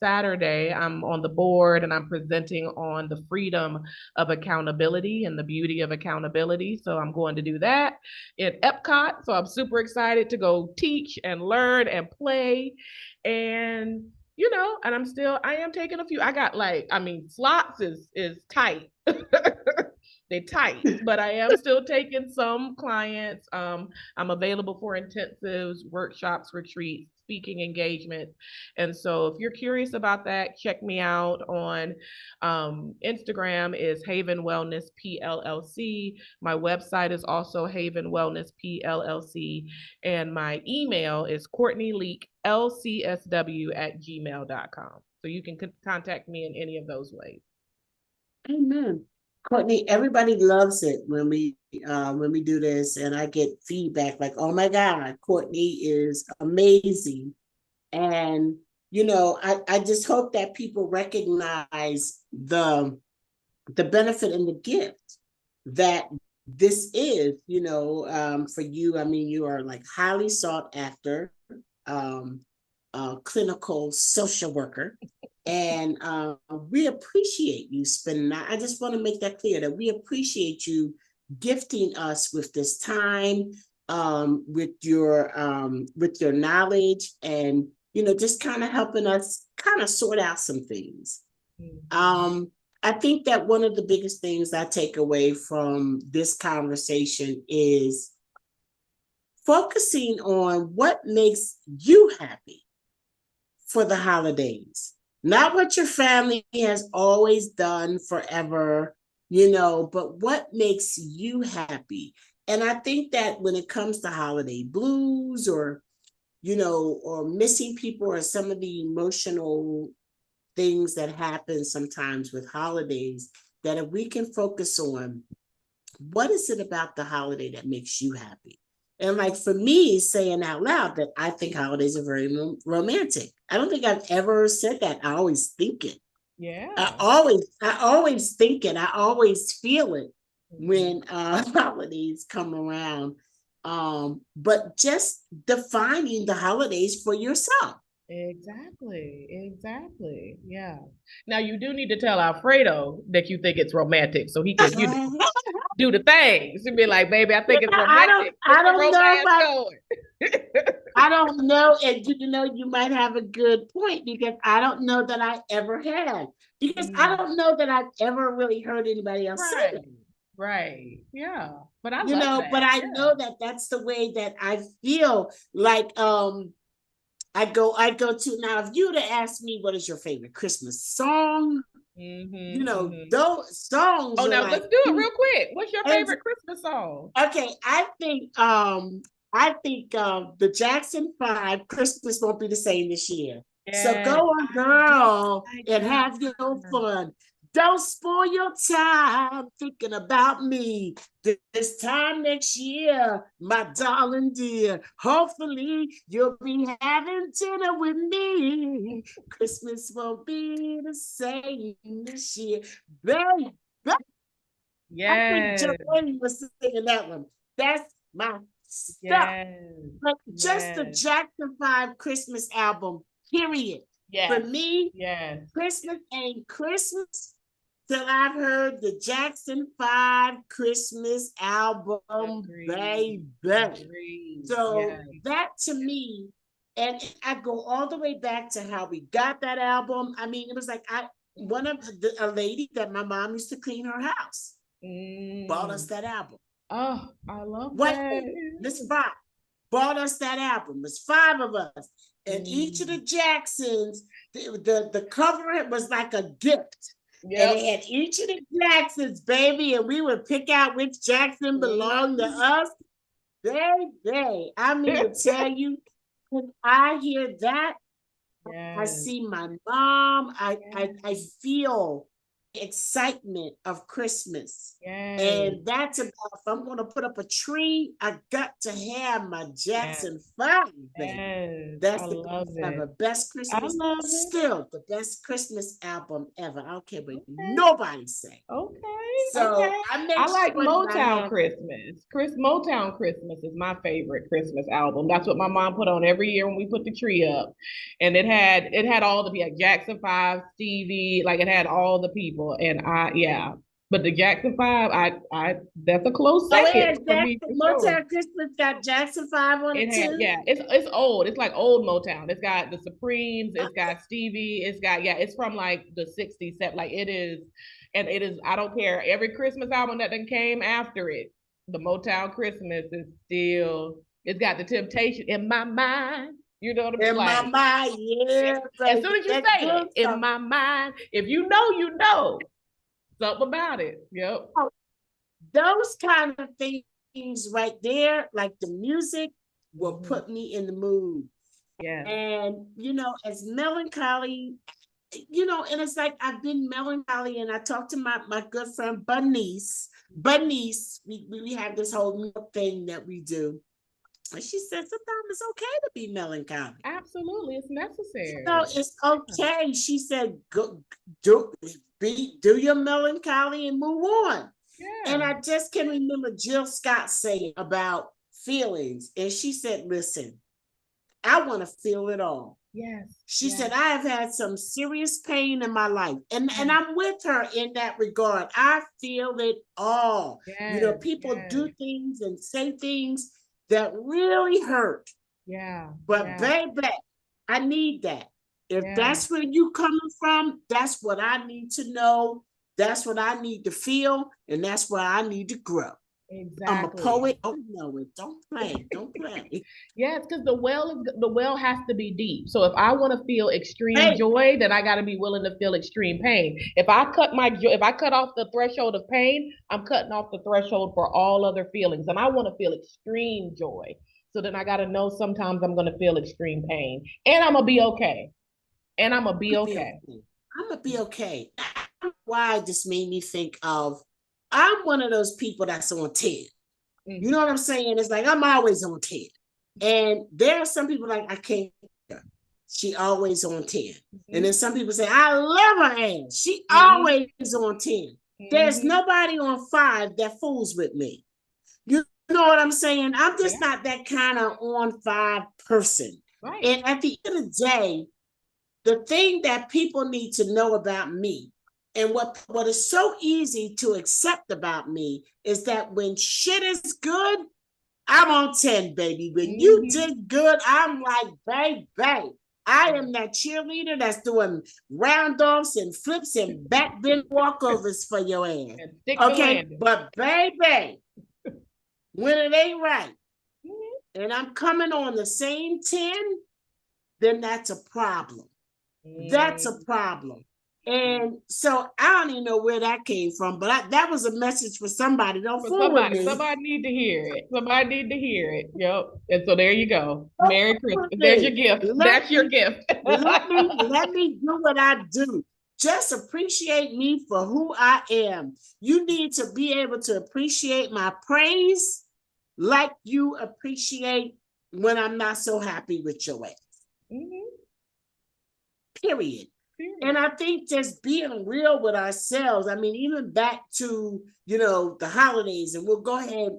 Saturday. I'm on the board and I'm presenting on the freedom of accountability and the beauty of accountability. So I'm going to do that in Epcot. So I'm super excited to go teach and learn and play. And I am taking a few. I got slots is tight. They tight, but I am still taking some clients. I'm available for intensives, workshops, retreats, speaking engagements. And so if you're curious about that, check me out on Instagram is Haven Wellness PLLC. My website is also Haven Wellness PLLC. And my email is CourtneyLeaklCSW@gmail.com. So you can contact me in any of those ways. Amen. Courtney, everybody loves it when we do this, and I get feedback like, "Oh my God, Courtney is amazing." And I just hope that people recognize the benefit and the gift that this is, for you. I mean, you are like highly sought after clinical social worker. And we appreciate you spending that. I just want to make that clear that we appreciate you gifting us with this time, with your knowledge, and just kind of helping us kind of sort out some things. I think that one of the biggest things I take away from this conversation is focusing on what makes you happy for the holidays. Not what your family has always done forever, but what makes you happy. And I think that when it comes to holiday blues or missing people or some of the emotional things that happen sometimes with holidays, that if we can focus on what is it about the holiday that makes you happy? And like for me, saying out loud that I think holidays are very romantic. I don't think I've ever said that. I always think it. Yeah. I always think it. I always feel it when holidays come around. But just defining the holidays for yourself. Exactly. Yeah. Now you do need to tell Alfredo that you think it's romantic so he can do the things and be like, baby, I think it's romantic. I don't know. And you might have a good point, because I don't know that I ever have. Because I don't know that I've ever really heard anybody else say that. Right. Yeah. But I know that that's the way that I feel. Like I go to, now if you were to ask me what is your favorite Christmas song, those songs. Oh, now let's do it real quick. What's your favorite Christmas song? Okay, I think the Jackson 5, Christmas Won't Be the Same This Year. Yes, so go on, girl, and have your fun. Don't spoil your time thinking about me. This time next year, my darling dear, hopefully you'll be having dinner with me. Christmas won't be the same this year. Baby. Yes. I think Joanne was singing that one. That's my stuff. Yes. But just the Jackson 5 Christmas album, period. Yes. For me, Christmas ain't Christmas till I've heard the Jackson 5 Christmas album, baby. So that to me And I go all the way back to how we got that album. I mean, it was like a lady that my mom used to clean her house bought us Mm. that album. Oh, I love What that. Miss Bob bought us that album. There's 5 of us. And each of the Mm. Jacksons, the cover was like a gift. And Yep. it had each of the Jacksons, baby, and we would pick out which Jackson belonged to us. Baby, I mean to tell you, when I hear that, I Yes. see my mom. I Yes. feel excitement of Christmas. Yes. And that's about, if I'm going to put up a tree, I got to have my Yes. Jackson 5, baby. Yes. That's I the love best it. ever. Best I Christmas, love it. still the best Christmas album ever. I don't care what Okay. nobody say. Okay. So Okay. I make I like sure that I Motown have. Christmas. Motown Christmas is my favorite Christmas album. That's what my mom put on every year when we put the tree up. And it had all the people, like Jackson 5, Stevie, like it had all the people. And yeah. But the Jackson 5, I that's a close Oh, it second has for me Jackson. for sure. Motown Christmas got Jackson 5 on It it had, too. yeah, it's old. It's like old Motown. It's got the Supremes, it's got Stevie, it's got, yeah, it's from like the 60s, like it is, and it is, I don't care. Every Christmas album that then came after it, the Motown Christmas is still, it's got the Temptation in my mind. You know what I'm In my like? mind, yeah, As baby, soon as you that say good it, in stuff. my mind, if you know, you know something about it. Yep. Oh, those kind of things right there, like the music, will Mhm. put me in the mood. Yes. And as melancholy, and it's like I've been melancholy, and I talked to my good friend Bunnice. Bunnice, we have this whole thing that we do. And she said sometimes it's okay to be melancholy. Absolutely, it's No, necessary. it's okay. She said, go do your melancholy and move on. And Yeah. I just can remember Jill Scott saying about feelings. And she said, listen, I want to feel it all. Yes. She Yes. said, I have had some serious pain in my life. And Yes. I'm with her in that regard. I feel it all. Yes. People Yes. do things and say things that really hurt. Yeah. But Yeah. baby, I need that. If Yeah. that's where you coming from, that's what I need to know. That's what I need to feel. And that's where I need to grow. I'm a Exactly. poet. Oh, no, it don't play. Don't play. Yes, because the well has to be deep. So if I want to feel extreme Hey, joy, then I got to be willing to feel extreme pain. If I cut off the threshold of pain, I'm cutting off the threshold for all other feelings. And I want to feel extreme joy. So then I got to know sometimes I'm going to feel extreme pain, and I'm gonna be okay. And I'm gonna be I'm gonna be okay. okay. I'm gonna be okay. Why just made me think of I'm one of those people that's on 10. You know what I'm saying? It's like I'm always on 10. And there are some people like I can't. She always on 10. And then some people say, I love her ass. She always on 10. There's nobody on 5 that fools with me. You know what I'm saying? I'm just not that kind of on 5 person. Right. And at the end of the day, the thing that people need to know about me, and what is so easy to accept about me, is that when shit is good, I'm on 10, baby. When you did good, I'm like, baby. I am that cheerleader that's doing round-offs and flips and back bend walkovers for your ass. Okay, but baby, when it ain't right, and I'm coming on the same 10, then that's a problem. That's a problem. And so I don't even know where that came from, but that was a message for somebody. Don't fool with me. Somebody need to hear it. Somebody need to hear it. Yep. And so there you go. Merry Christmas. There's your gift. That's your gift. let me do what I do. Just appreciate me for who I am. You need to be able to appreciate my praise like you appreciate when I'm not so happy with your ass. Period. And I think just being real with ourselves, I mean, even back to, the holidays, and we'll go ahead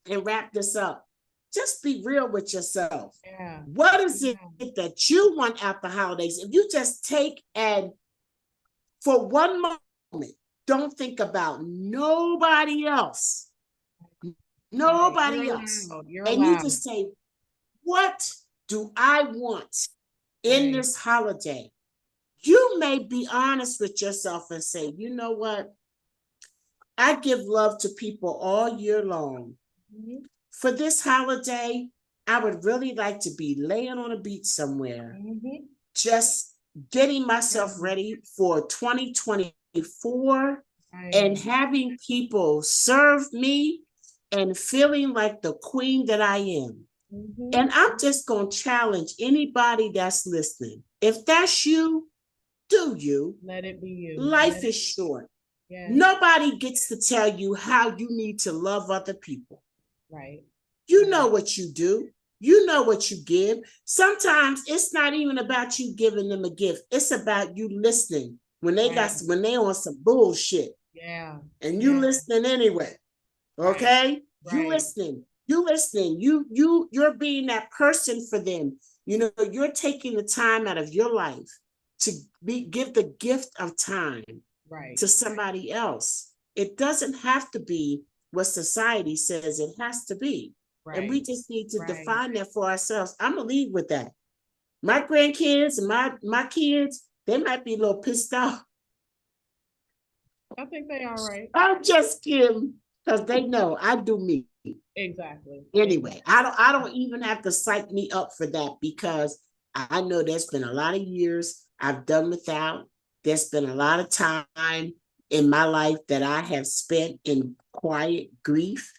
and wrap this up. Just be real with yourself. Yeah. What is it that you want out the holidays? If you just take and for one moment, don't think about nobody else. Nobody else. You're and allowed. You just say, what do I want in Right. this holiday? You may be honest with yourself and say, you know what? I give love to people all year long. Mhm. For this holiday, I would really like to be laying on a beach somewhere, Mhm. just getting Yeah. myself ready for 2024 and Right. having people serve me and feeling like the queen that I am. Mhm. And I'm just going to challenge anybody that's listening. If that's you, do you. Let it be you. Life Let is it. short. Yes. Nobody gets to tell you how you need to love other people. Right. You know Right. what you do. You know what you give. Sometimes it's not even about you giving them a gift. It's about you listening Right. when they on some bullshit Yeah. and you Yeah. listening anyway. Right. Okay? You Right. listening. You listening. You're being that person for them. You know, you're taking the time out of your life to give the gift of time Right. to somebody else. It doesn't have to be what society says it has to be. And we Right. just need to Right. define that for ourselves. I'm gonna lead with that. My grandkids and my kids, they might be a little pissed off. I think they are right. I'm just kidding, because they know I do me. Exactly. Anyway, Exactly. I don't even have to psych me up for that because I know there's been a lot of years I've done without. There's been a lot of time in my life that I have spent in quiet grief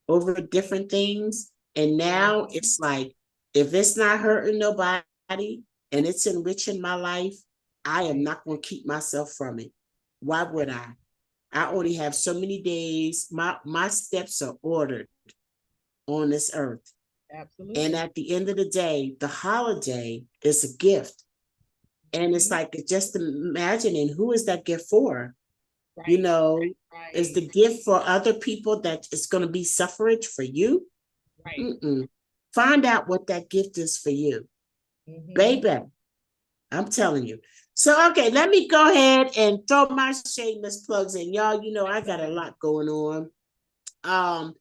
over different things. And Yeah. now it's like, if it's not hurting nobody and it's enriching my life, I am Right. not going to keep myself from it. Why would Right. I? I only have so many days. My steps are ordered on this earth. And Absolutely. at the end of the day, the holiday is a gift. And it's Mhm. like just imagining, who is that gift for? You Right. know, is Right. the gift for other people that it's going to be suffrage for you? Right. Mm-mm. Find out what that gift is for you. Mhm. Baby, I'm telling you. So, okay, let me go ahead and throw my shameless plugs in. Y'all, you know, I got a lot going on. Um,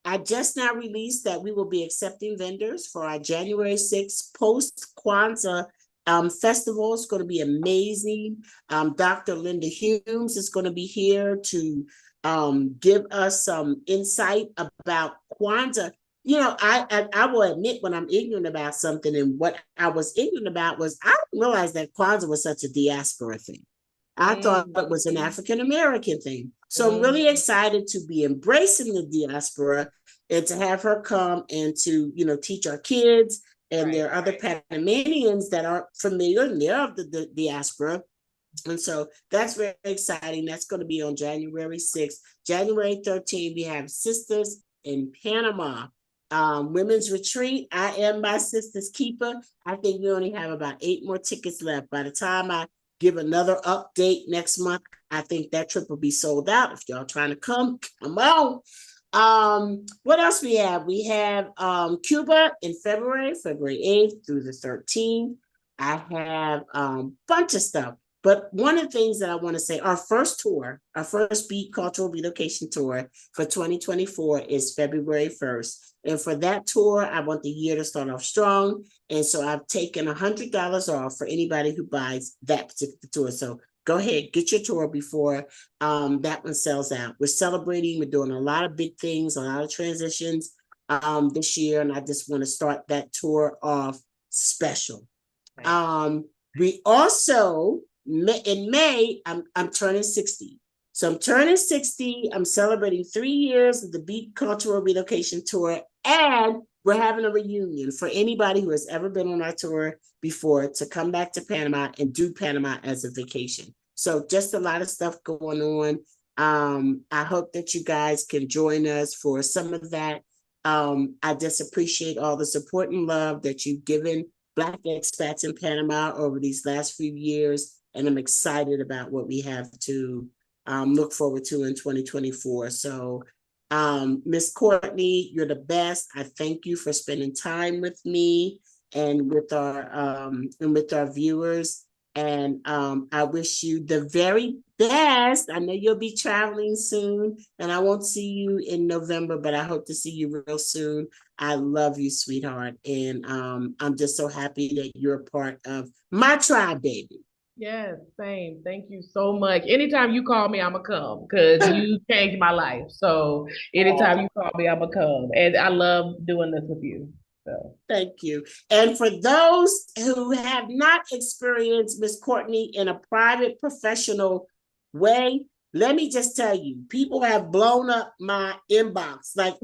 I just now released that we will be accepting vendors for our January 6th post Kwanzaa festival. It's going to be amazing. Dr. Linda Humes is going to be here to give us some insight about Kwanzaa. You know, I will admit when I'm ignorant about something, and what I was ignorant about was I didn't realize that Kwanzaa was such a diaspora thing. I thought it was an Mhm. African American thing. So I'm really Mhm. excited to be embracing the diaspora and to have her come and to, you know, teach our kids. And Right. there are other Panamanians that aren't familiar and they're of the diaspora. And so that's very exciting. That's going to be on January 6th. January 13th, we have Sisters in Panama. Women's Retreat. I am my sister's keeper. I think we only have about 8 more tickets left. By the time I give another update next month, I think that trip will be sold out. If y'all trying to come on. What else we have? We have Cuba in February 8th through the 13th. I have bunch of stuff. But one of the things that I want to say, our first Beat Cultural Relocation Tour for 2024 is February 1st. And for that tour, I want the year to start off strong. And so I've taken $100 off for anybody who buys that particular tour. So go ahead, get your tour before that one sells out. We're celebrating, we're doing a lot of big things, a lot of transitions this year. And I just want to start that tour off special. Right. We also in May, I'm turning 60. So I'm turning 60. I'm celebrating 3 years of the Beat Cultural Relocation Tour, and we're having a reunion for anybody who has ever been on our tour before to come back to Panama and do Panama as a vacation. So just a lot of stuff going on. I hope that you guys can join us for some of that. I just appreciate all the support and love that you've given Black expats in Panama over these last few years, and I'm excited about what we have to look forward to in 2024. So, Miss Courtney, you're the best. I thank you for spending time with me and with our viewers. And I wish you the very best. I know you'll be traveling soon, and I won't see you in November, but I hope to see you real soon. I love you, sweetheart. And I'm just so happy that you're a part of my tribe, baby. Yes, same. Thank you so much. Anytime you call me, I'ma come because you changed my life. So anytime you call me, I'ma come. And I love doing this with you. So Thank you. And for those who have not experienced Miss Courtney in a private, professional way, let me just tell you, people have blown up my inbox. Like,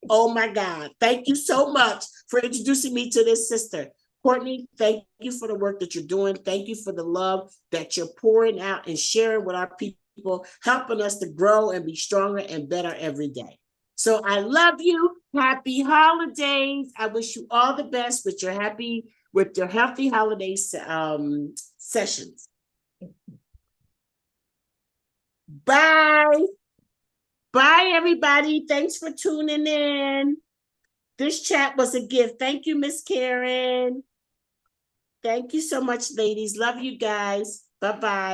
oh my God, thank you so much for introducing me to this sister. Courtney, thank you for the work that you're doing. Thank you for the love that you're pouring out and sharing with our people, helping us to grow and be stronger and better every day. So I love you. Happy holidays. I wish you all the best with your healthy holiday sessions. Bye. Bye, everybody. Thanks for tuning in. This chat was a gift. Thank you, Miss Karen. Thank you so much, ladies. Love you guys. Bye-bye.